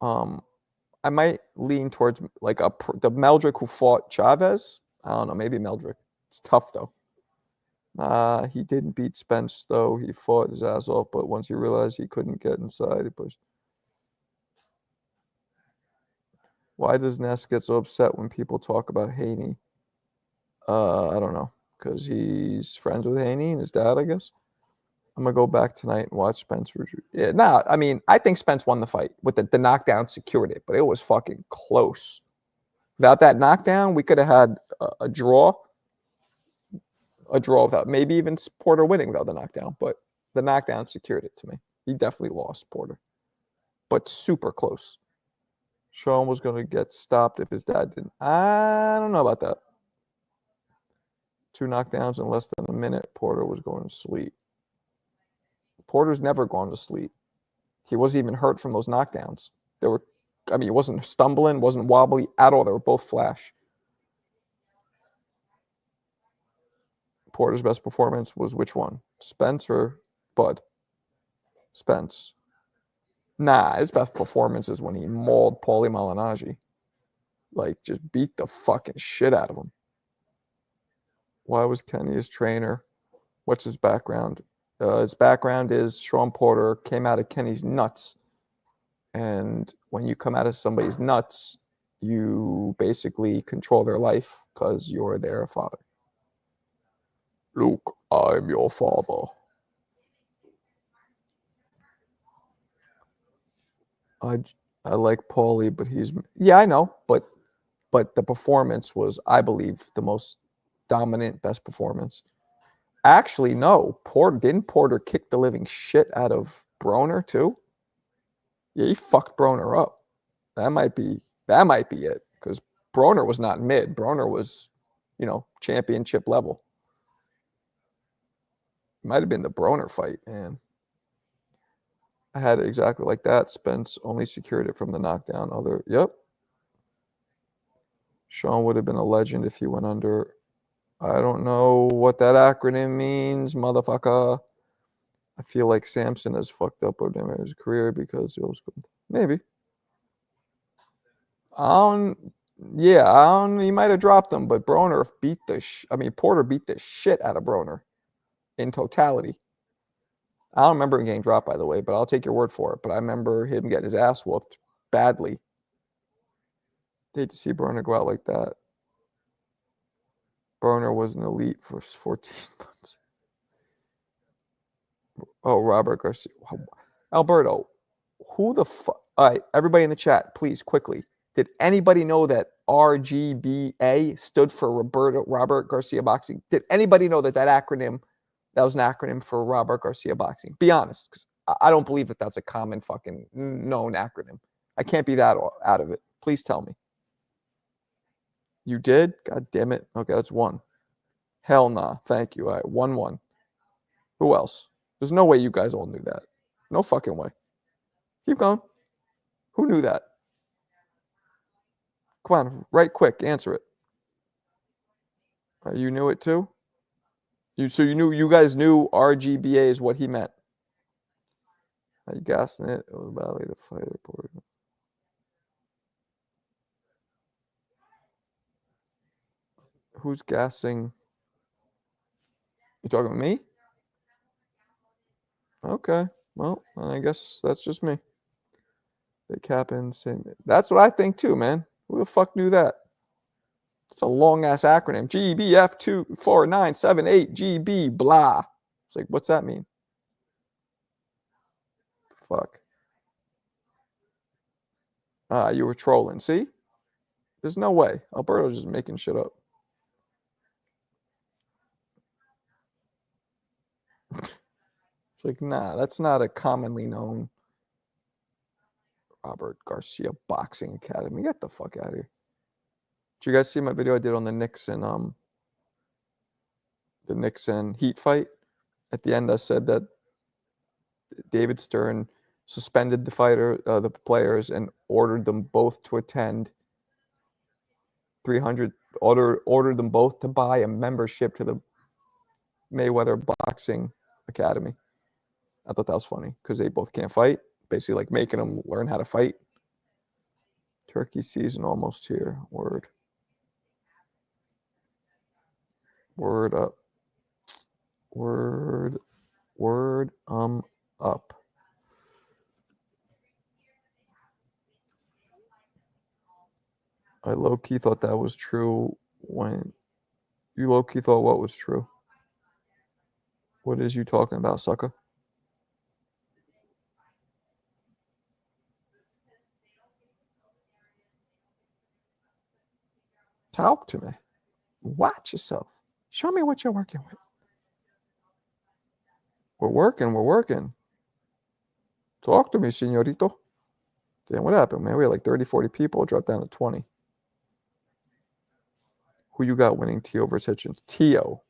I might lean towards like the Meldrick who fought Chavez. I don't know, maybe Meldrick. It's tough though. He didn't beat Spence though. He fought his ass off, but once he realized he couldn't get inside, he pushed. Why does Ness get so upset when people talk about Haney? I don't know, because he's friends with Haney and his dad, I guess. I'm gonna go back tonight and watch Spence. Yeah, nah. I mean, I think Spence won the fight with the knockdown, secured it, but it was fucking close. Without that knockdown, we could have had a draw. A draw without maybe even Porter winning without the knockdown, but the knockdown secured it to me. He definitely lost Porter, but super close. Sean was going to get stopped if his dad didn't. I don't know about that. 2 knockdowns in less than a minute. Porter was going to sleep. Porter's never gone to sleep. He wasn't even hurt from those knockdowns. He wasn't stumbling, wasn't wobbly at all. They were both flash. Porter's best performance was which one? Spence or Bud? Spence. Nah, his best performance is when he mauled Paulie Malignaggi. Like, just beat the fucking shit out of him. Why was Kenny his trainer? What's his background? His background is Sean Porter came out of Kenny's nuts. And when you come out of somebody's nuts, you basically control their life because you're their father. Luke, I'm your father. I like Paulie, but yeah, I know, but the performance was, I believe, the most dominant, best performance. Actually, no, didn't Porter kick the living shit out of Broner too? Yeah, he fucked Broner up. That might be it, because Broner was not mid. Broner was, championship level. Might have been the Broner fight, man. I had it exactly like that. Spence only secured it from the knockdown. Yep. Sean would have been a legend if he went under. I don't know what that acronym means, motherfucker. I feel like Samson has fucked up or damaged his career because it was good. Maybe. He might have dropped him, but Broner Porter beat the shit out of Broner in totality. I don't remember him getting dropped, by the way, but I'll take your word for it. But I remember him getting his ass whooped badly. Hate to see Broner go out like that. Broner was an elite for 14 months. Oh, Robert Garcia. Alberto, who the fuck? All right, everybody in the chat, please, quickly. Did anybody know that RGBA stood for Robert Garcia Boxing? Did anybody know that acronym, that was an acronym for Robert Garcia Boxing? Be honest, because I don't believe that that's a common fucking known acronym. I can't be that out of it. Please tell me. You did? God damn it. Okay, that's 1. Hell nah. Thank you. All right, 1-1. Who else? There's no way you guys all knew that. No fucking way. Keep going. Who knew that? Come on, right quick. Answer it. You knew it too? You guys knew RGBA is what he meant. Are you gassing it? It was badly the fighter board. Who's gassing? You talking to me? Okay. Well, I guess that's just me. They cap in same. That's what I think too, man. Who the fuck knew that? It's a long ass acronym. GBF24978 GB blah. It's like, what's that mean? Fuck. You were trolling. See? There's no way. Alberto's just making shit up. It's like, nah, that's not a commonly known Robert Garcia Boxing Academy. Get the fuck out of here. Did you guys see my video I did on the Nixon Heat fight? At the end, I said that David Stern suspended the players, and ordered them both to attend 300. Ordered them both to buy a membership to the Mayweather Boxing Academy. I thought that was funny because they both can't fight. Basically, like making them learn how to fight. Turkey season almost here. Word. Word up. Word up. I low-key thought that was true when you low-key thought what was true. What is you talking about, sucker? Talk to me. Watch yourself. Show me what you're working with. We're working. Talk to me, señorito. Damn, what happened, man? We had like 30, 40 people. It dropped down to 20. Who you got winning Tio versus Hitchens? Tio.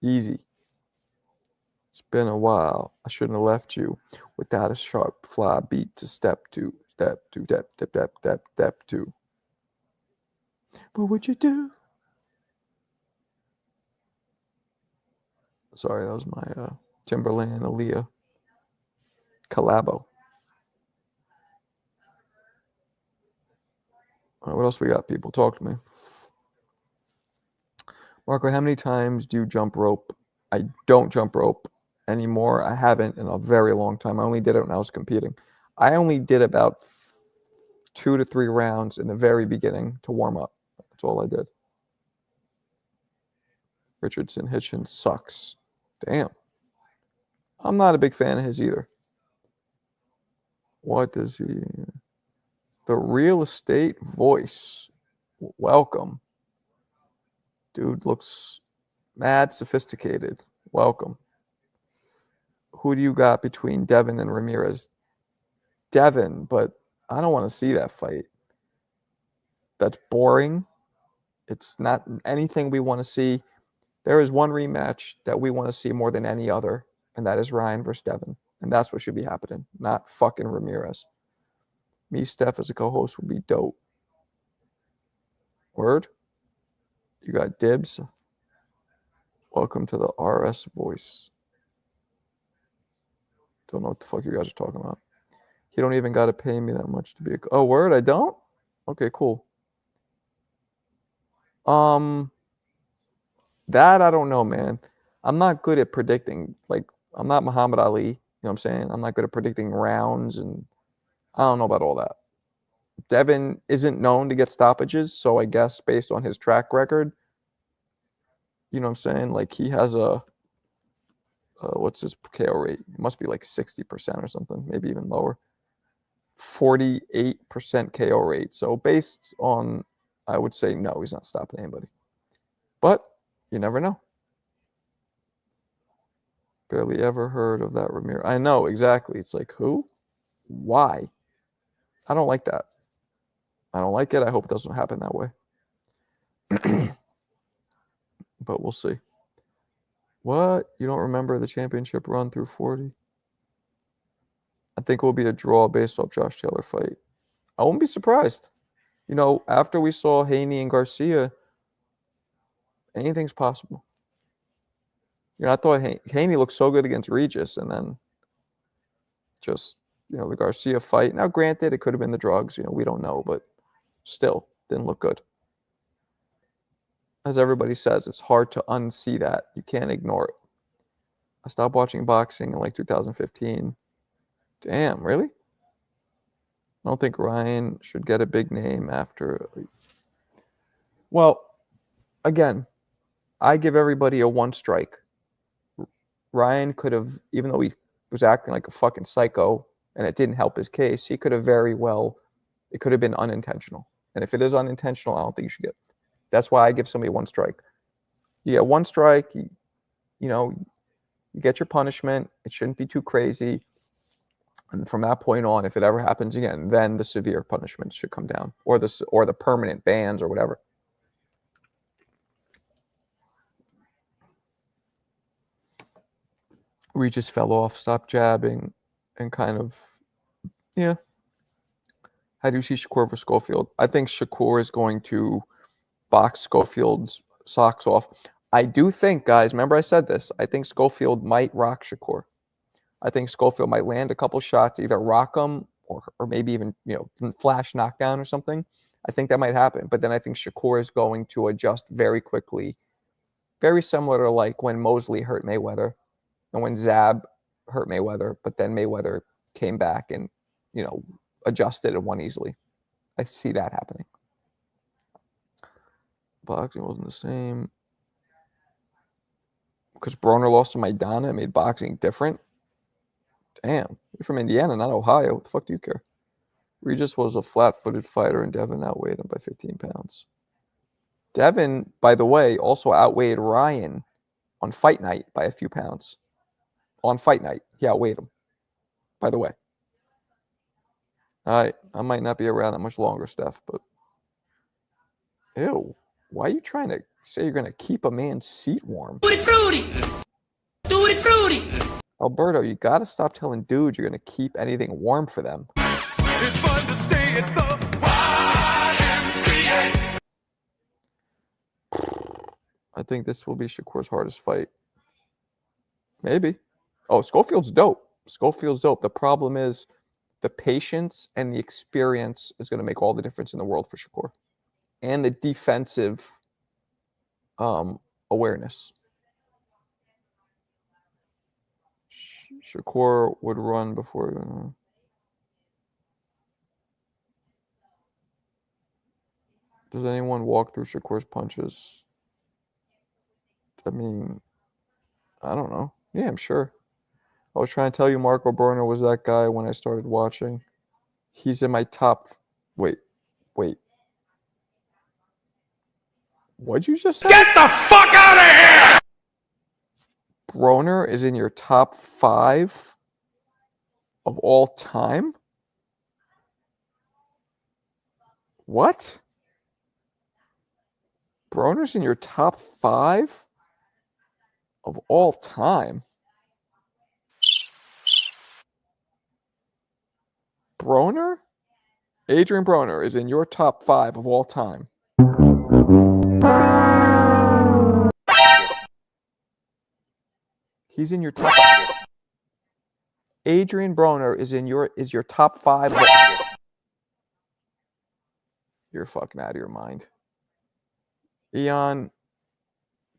Easy. It's been a while. I shouldn't have left you without a sharp fly beat to step two. Step two. What would you do? Sorry, that was my Timberland Aaliyah collabo. All right, what else we got, people? Talk to me. Marco, how many times do you jump rope? I don't jump rope anymore. I haven't in a very long time. I only did it when I was competing. I only did about 2 to 3 rounds in the very beginning to warm up. That's all I did. Richardson Hitchens sucks. Damn. I'm not a big fan of his either. What does he... The real estate voice. Welcome. Dude looks mad sophisticated. Welcome. Who do you got between Devin and Ramirez? Devin, but I don't want to see that fight. That's boring. It's not anything we want to see. There is one rematch that we want to see more than any other, and that is Ryan versus Devin. And that's what should be happening, not fucking Ramirez. Me, Steph, as a co-host would be dope. Word? You got dibs? Welcome to the RS voice. Don't know what the fuck you guys are talking about. He don't even got to pay me that much to be a... Oh, word? I don't? Okay, cool. That I don't know, man. I'm not good at predicting. Like, I'm not Muhammad Ali. You know what I'm saying? I'm not good at predicting rounds, and I don't know about all that. Devin isn't known to get stoppages, so I guess based on his track record, you know what I'm saying? Like, he has a... what's his KO rate? It must be like 60% or something, maybe even lower. 48% KO rate. So based on, I would say no, he's not stopping anybody. But you never know. Barely ever heard of that Ramirez. I know, exactly. It's like, who? Why? I don't like that. I don't like it. I hope it doesn't happen that way. But we'll see. What? You don't remember the championship run through 40? I think it will be a draw based off Josh Taylor fight. I won't be surprised. You know, after we saw Haney and Garcia, anything's possible. You know, I thought Haney looked so good against Regis, and then just, you know, the Garcia fight. Now, granted, it could have been the drugs. You know, we don't know, but still didn't look good. As everybody says, it's hard to unsee that. You can't ignore it. I stopped watching boxing in like 2015. Damn, really? I don't think Ryan should get a big name after. Well, again, I give everybody a 1 strike. Ryan could have, even though he was acting like a fucking psycho and it didn't help his case, he could have very well, it could have been unintentional. And if it is unintentional, I don't think you should get. That's why I give somebody 1 strike. You get 1 strike, you know, you get your punishment. It shouldn't be too crazy. And from that point on, if it ever happens again, then the severe punishments should come down, or the permanent bans or whatever. We just fell off, stopped jabbing, and kind of, yeah. How do you see Shakur for Schofield? I think Shakur is going to box Schofield's socks off. I do think, guys, remember I said this, I think Schofield might rock Shakur. I think Schofield might land a couple shots, either rock him or maybe even, you know, flash knockdown or something. I think that might happen. But then I think Shakur is going to adjust very quickly Very similar to like when Mosley hurt Mayweather and when Zab hurt Mayweather, but then Mayweather came back and, adjusted and won easily. I see that happening. Boxing wasn't the same. Because Broner lost to Maidana, it made boxing different. Damn, you're from Indiana, not Ohio. What the fuck do you care? Regis was a flat-footed fighter, and Devin outweighed him by 15 pounds. Devin, by the way, also outweighed Ryan on fight night by a few pounds. On fight night, he outweighed him, by the way. All right, I might not be around that much longer, Steph, but... Ew, why are you trying to say you're going to keep a man's seat warm? Tutti frutti! Tutti frutti! Alberto, you got to stop telling dudes you're going to keep anything warm for them. It's fun to stay at the YMCA. I think this will be Shakur's hardest fight. Maybe. Oh, Schofield's dope. Schofield's dope. The problem is the patience and the experience is going to make all the difference in the world for Shakur. And the defensive awareness. Shakur would run before... Does anyone walk through Shakur's punches? I mean, I don't know. Yeah, I'm sure. I was trying to tell you Marco Broner was that guy when I started watching. He's in my top... Wait. What'd you just say? Get the fuck out of here! Broner is in your top 5 of all time? What? Broner's in your top 5 of all time? Broner? Adrian Broner is in your top 5 of all time. He's in your top. Adrian Broner is your top 5. You're fucking out of your mind. Eon,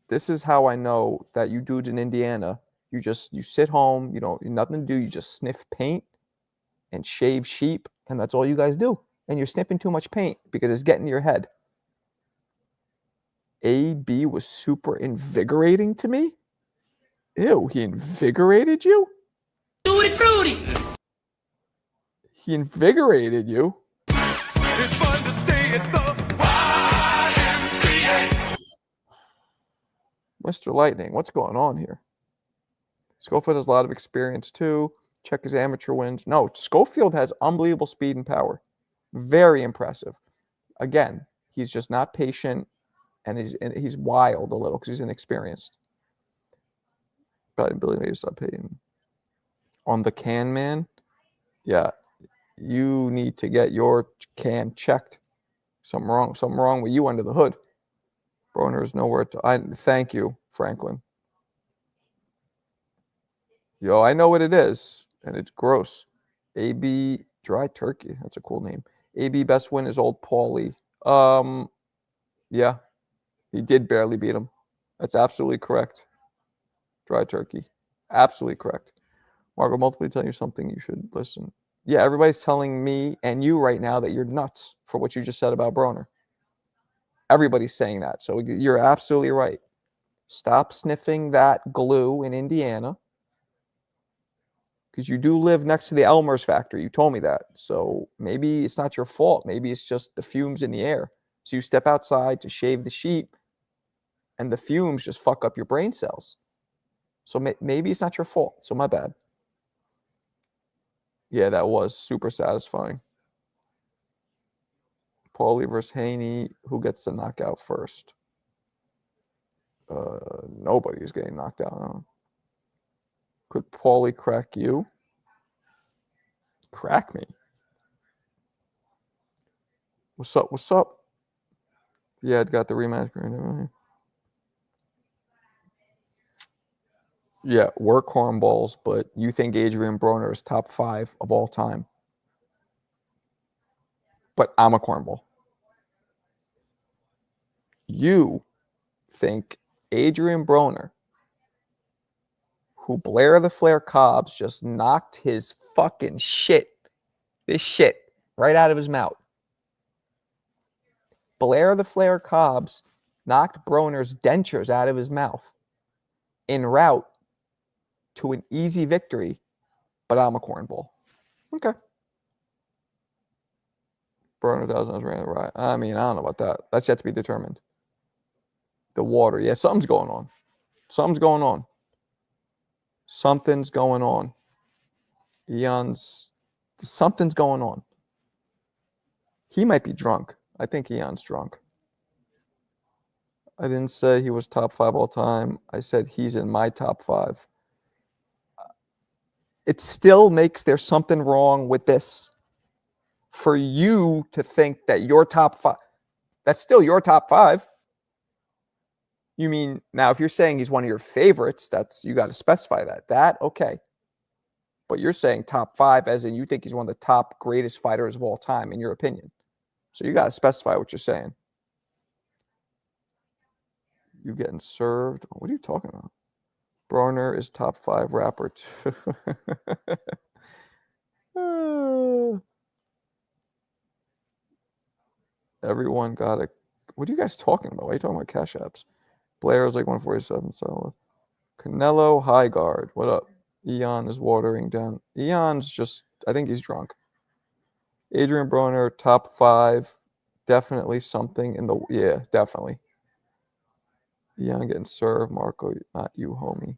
this is how I know that you dudes in Indiana, you sit home, nothing to do, you just sniff paint and shave sheep, and that's all you guys do. And you're sniffing too much paint because it's getting to your head. AB was super invigorating to me? Ew, he invigorated you? Tutti frutti! He invigorated you? It's fun to stay at the YMCA. Mr. Lightning, what's going on here? Schofield has a lot of experience too. Check his amateur wins. No, Schofield has unbelievable speed and power. Very impressive. Again, he's just not patient, and he's wild a little because he's inexperienced. But Billy maybe stop paying. On the can, man, yeah, you need to get your can checked. Something wrong with you under the hood. Broner is nowhere to. Thank you, Franklin. Yo, I know what it is, and it's gross. AB Dry Turkey. That's a cool name. AB best win is old Paulie. Yeah, he did barely beat him. That's absolutely correct. Dry Turkey. Absolutely correct. Margo, multiply telling you something you should listen. Yeah, everybody's telling me and you right now that you're nuts for what you just said about Broner. Everybody's saying that. So you're absolutely right. Stop sniffing that glue in Indiana. Because you do live next to the Elmer's factory. You told me that. So maybe it's not your fault. Maybe it's just the fumes in the air. So you step outside to shave the sheep, and the fumes just fuck up your brain cells. So maybe it's not your fault. So my bad. Yeah, that was super satisfying. Paulie versus Haney. Who gets the knockout first? Nobody's getting knocked out. Huh? Could Paulie crack you? Crack me? What's up? What's up? Yeah, I got the rematch. Yeah, we're cornballs, but you think Adrian Broner is top 5 of all time. But I'm a cornball. You think Adrian Broner, who Blair the Flair Cobbs just knocked his fucking shit, this shit, right out of his mouth. Blair the Flair Cobbs knocked Broner's dentures out of his mouth en route to an easy victory, but I'm a cornball. Okay. Broner 1,000 ran right. I mean, I don't know about that. That's yet to be determined. The water. Yeah, something's going on. Something's going on. Something's going on. Something's going on. He might be drunk. I think Eon's drunk. I didn't say he was top 5 all time. I said he's in my top 5. It still makes there's something wrong with this. For you to think that your top 5, that's still your top 5. You mean, now if you're saying he's one of your favorites, that's, you got to specify that. That, okay. But you're saying top 5 as in you think he's one of the top greatest fighters of all time, in your opinion. So you got to specify what you're saying. You getting served? What are you talking about? Broner is top 5 rapper too. Everyone got a... What are you guys talking about? Why are you talking about cash apps? Blair is like 147. So Canelo high guard. What up? Eon is watering down. Eon's just... I think he's drunk. Adrian Broner, top 5. Definitely something in the... Yeah, definitely. Eon getting served. Marco, not you, homie.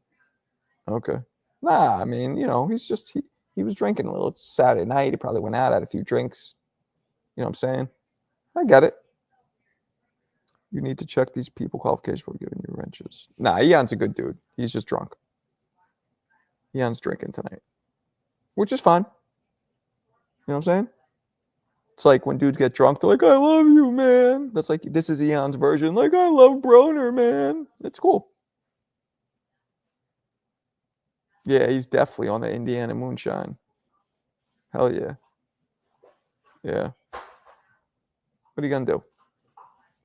Okay. Nah, I mean, you know, he's just... He was drinking a little. It's Saturday night. He probably went out, had a few drinks. You know what I'm saying? I get it. You need to check these people qualifications for giving you wrenches. Nah, Eon's a good dude. He's just drunk. Eon's drinking tonight. Which is fine. You know what I'm saying? It's like when dudes get drunk, they're like, I love you, man. That's like, this is Eon's version. Like, I love Broner, man. It's cool. Yeah, he's definitely on the Indiana moonshine. Hell yeah. Yeah. What are you going to do?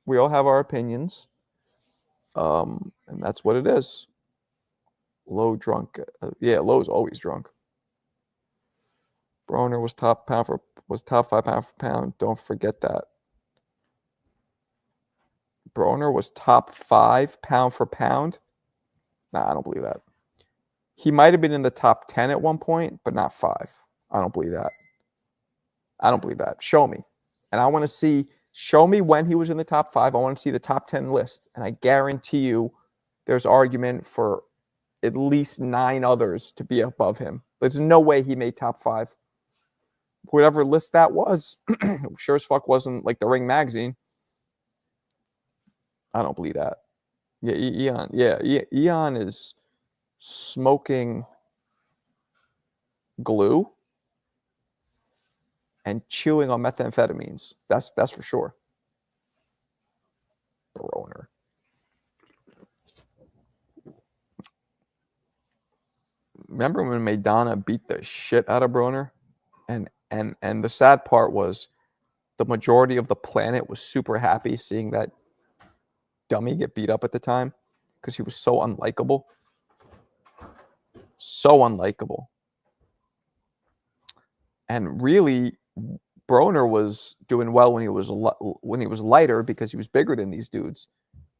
We all have our opinions. And that's what it is. Low drunk. Yeah, Low's always drunk. Broner was top 5 pound for pound. Don't forget that. Broner was top 5 pound for pound. Nah, I don't believe that. He might have been in the top 10 at one point, but not 5. I don't believe that. I don't believe that. Show me. And I want to see, show me when he was in the top 5. I want to see the top 10 list. And I guarantee you there's argument for at least 9 others to be above him. There's no way he made top 5. Whatever list that was, sure as fuck wasn't like the Ring magazine. I don't believe that. Yeah, Eon. Yeah, Eon is smoking glue and chewing on methamphetamines. That's for sure. Broner. Remember when Maidana beat the shit out of Broner? And the sad part was the majority of the planet was super happy seeing that dummy get beat up at the time because he was so unlikable. So unlikable. And really, Broner was doing well when he was lighter because he was bigger than these dudes.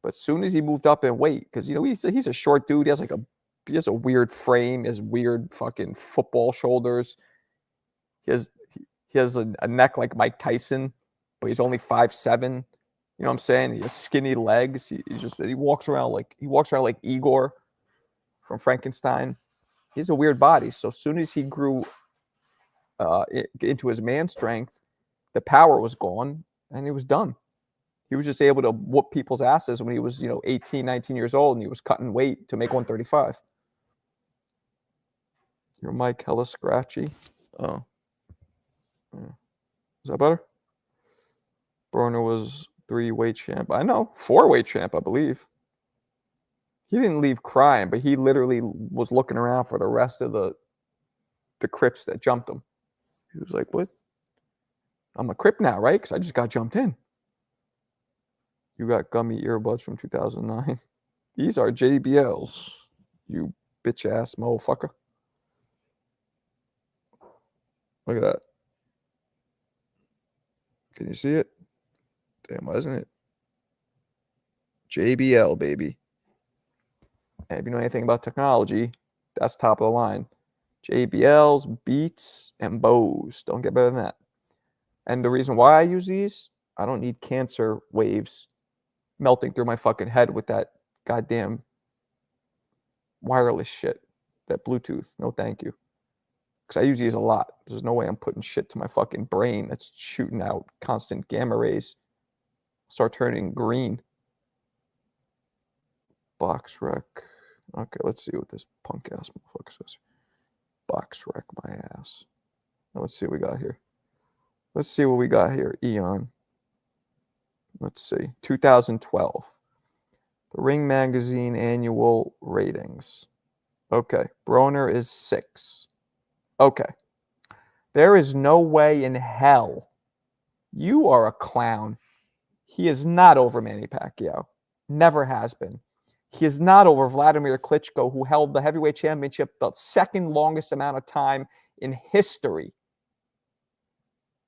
But as soon as he moved up in weight, because you know he's a short dude, he has a weird frame, he has weird fucking football shoulders. He has a neck like Mike Tyson, but he's only 5'7". You know what I'm saying? He has skinny legs. He walks around like Igor from Frankenstein. He has a weird body. So as soon as he grew into his man strength, the power was gone and he was done. He was just able to whoop people's asses when he was, 18, 19 years old, and he was cutting weight to make 135. Your mic hella scratchy. Oh. Is that better? Broner was 3-weight champ. I know. 4-weight champ, I believe. He didn't leave crying, but he literally was looking around for the rest of the Crips that jumped him. He was like, what? I'm a Crip now, right? Because I just got jumped in. You got gummy earbuds from 2009. These are JBLs, you bitch ass motherfucker. Look at that. Can you see it? Damn, wasn't it? JBL, baby. And if you know anything about technology, that's top of the line. JBLs, Beats, and Bose. Don't get better than that. And the reason why I use these, I don't need cancer waves melting through my fucking head with that goddamn wireless shit, that Bluetooth. No, thank you. Because I use these a lot. There's no way I'm putting shit to my fucking brain that's shooting out constant gamma rays. Start turning green. Box wreck. Okay, let's see what this punk ass motherfucker says. Box wreck my ass. Now let's see what we got here. Let's see what we got here. Eon. Let's see. 2012. The Ring Magazine annual ratings. Okay. Broner is 6. Okay. There is no way in hell. You are a clown. He is not over Manny Pacquiao. Never has been. He is not over Vladimir Klitschko, who held the heavyweight championship the second longest amount of time in history.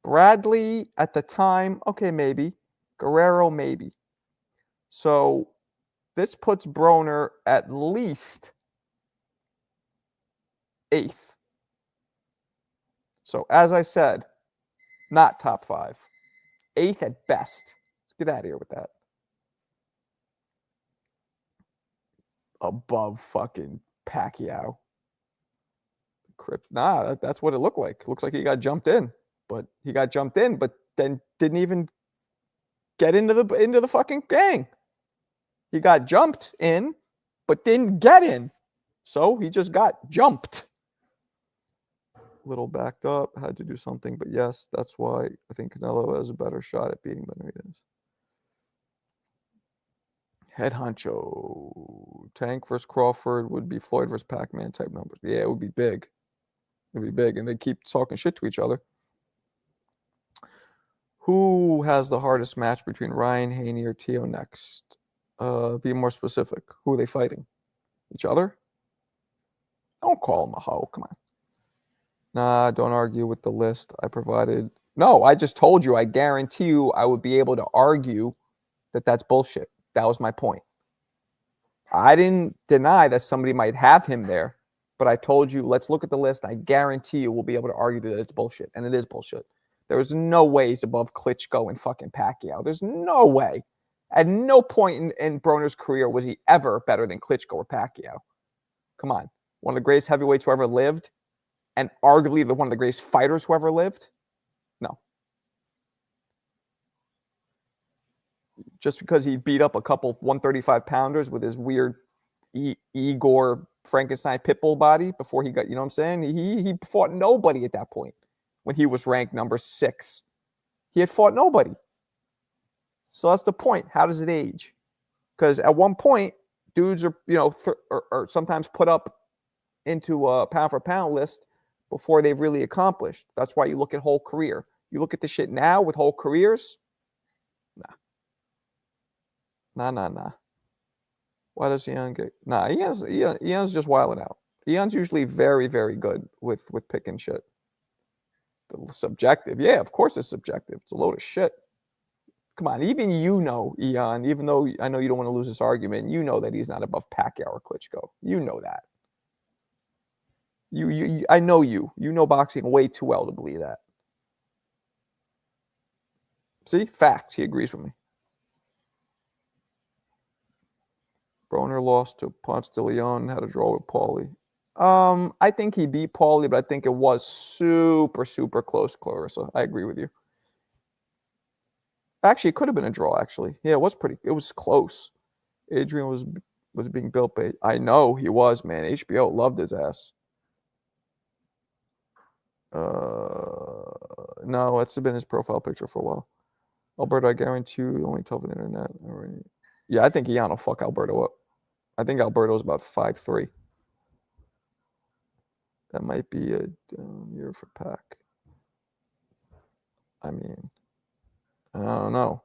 Bradley, at the time, okay, maybe. Guerrero, maybe. So this puts Broner at least 8th. So as I said, not top 5. 8th at best. Let's get out of here with that. Above fucking Pacquiao. Nah, that's what it looked like. Looks like he got jumped in. But he got jumped in, but then didn't even get into the fucking gang. He got jumped in, but didn't get in. So he just got jumped. Little backed up, had to do something, but yes, that's why I think Canelo has a better shot at beating Benavidez. Head honcho. Tank versus Crawford would be Floyd versus Pac-Man type numbers. Yeah, it would be big. It would be big, and they keep talking shit to each other. Who has the hardest match between Ryan Haney or Tio next? Be more specific. Who are they fighting? Each other? Don't call him a hoe. Come on. Nah, don't argue with the list I provided. No, I just told you. I guarantee you I would be able to argue that that's bullshit. That was my point. I didn't deny that somebody might have him there, but I told you, let's look at the list. I guarantee you we'll be able to argue that it's bullshit, and it is bullshit. There is no way he's above Klitschko and fucking Pacquiao. There's no way. At no point in Broner's career was he ever better than Klitschko or Pacquiao. Come on. One of the greatest heavyweights who ever lived, and arguably one of the greatest fighters who ever lived? No. Just because he beat up a couple 135-pounders with his weird Igor Frankenstein pitbull body before he got, you know what I'm saying? He fought nobody at that point when he was ranked number 6. He had fought nobody. So that's the point. How does it age? Because at one point, dudes are, are sometimes put up into a pound-for-pound list before they've really accomplished. That's why you look at whole career. You look at the shit now with whole careers. Nah. Why does Ian get? Nah, Ian's just wilding out. Ian's usually very, very good with picking shit. Subjective. Yeah, of course it's subjective. It's a load of shit. Come on, even Ian, even though I know you don't want to lose this argument, you know that he's not above Pacquiao or Klitschko. You know that. I know you. You know boxing way too well to believe that. See? Facts. He agrees with me. Broner lost to Ponce de Leon, had a draw with Paulie. I think he beat Paulie, but I think it was super, super close, Clarissa. I agree with you. Actually, it could have been a draw, actually. Yeah, it was close. Adrian was being built by, I know he was, man. HBO loved his ass. No, it's been his profile picture for a while. Alberto, I guarantee you only tell the internet. Yeah, I think Ian will fuck Alberto up. I think Alberto's about 5'3". That might be a year for Pac. I mean, I don't know.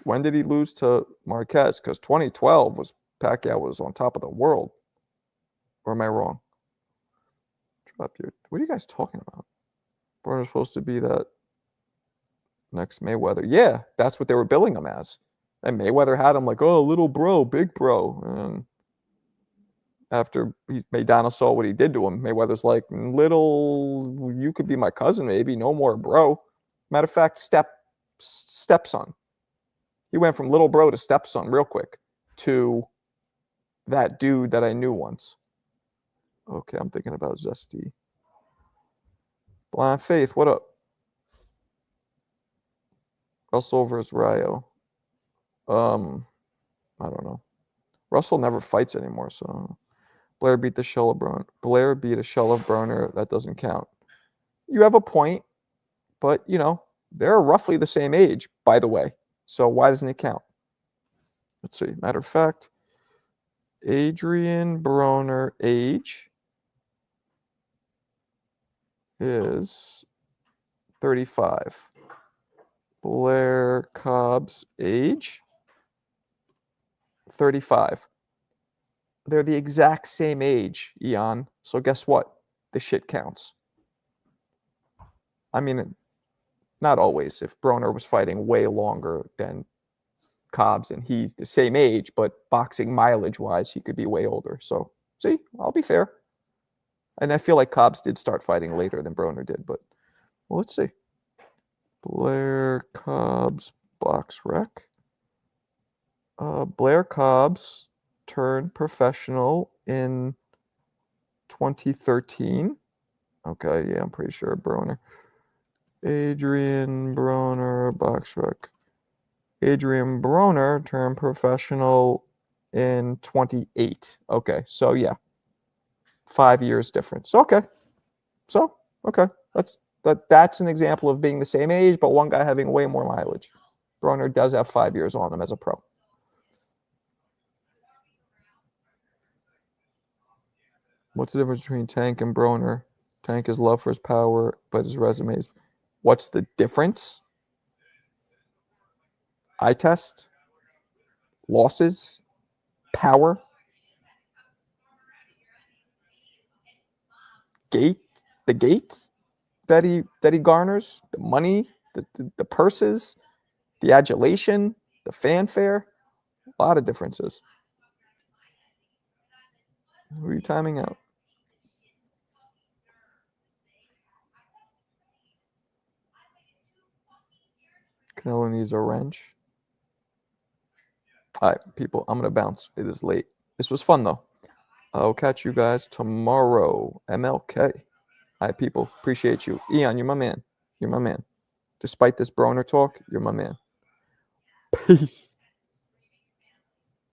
When did he lose to Marquez? Because 2012 was Pacquiao was on top of the world. Or am I wrong? Drop your. What are you guys talking about? Broner's supposed to be that next Mayweather. Yeah, that's what they were billing him as. And Mayweather had him like, oh, little bro, big bro. And after Maidana saw what he did to him, Mayweather's like, little, you could be my cousin, maybe. No more bro. Matter of fact, stepson. He went from little bro to stepson real quick to that dude that I knew once. Okay, I'm thinking about Zesty. Blind Faith, what up? Russell versus Ryo. I don't know. Russell never fights anymore, so Blair beat the shell of Broner. Blair beat a shell of Broner. That doesn't count. You have a point, but you know they're roughly the same age, by the way. So why doesn't it count? Let's see. Matter of fact, Adrian Broner age is 35. Blair Cobb's age 35. They're the exact same age, Eon. So guess what? The shit counts. I mean, not always. If Broner was fighting way longer than Cobbs and he's the same age, but boxing mileage-wise, he could be way older. So, see, I'll be fair. And I feel like Cobbs did start fighting later than Broner did, but well, let's see. Blair Cobbs box rec. Blair Cobbs turned professional in 2013. Okay, yeah, I'm pretty sure Broner. Adrian Broner box rec. Adrian Broner turned professional in 28. Okay, so yeah. 5 years difference. Okay. So, okay. That's an example of being the same age, but one guy having way more mileage. Broner does have 5 years on him as a pro. What's the difference between Tank and Broner? Tank is love for his power, but his resume is... What's the difference? Eye test? Losses? Power? The gates that he garners, the money, the purses, the adulation, the fanfare, a lot of differences. Who are you timing out? Canelo needs a wrench. All right, people, I'm going to bounce. It is late. This was fun, though. I'll catch you guys tomorrow. MLK. All right, people, appreciate you. Eon, you're my man. You're my man. Despite this Broner talk, you're my man. Peace.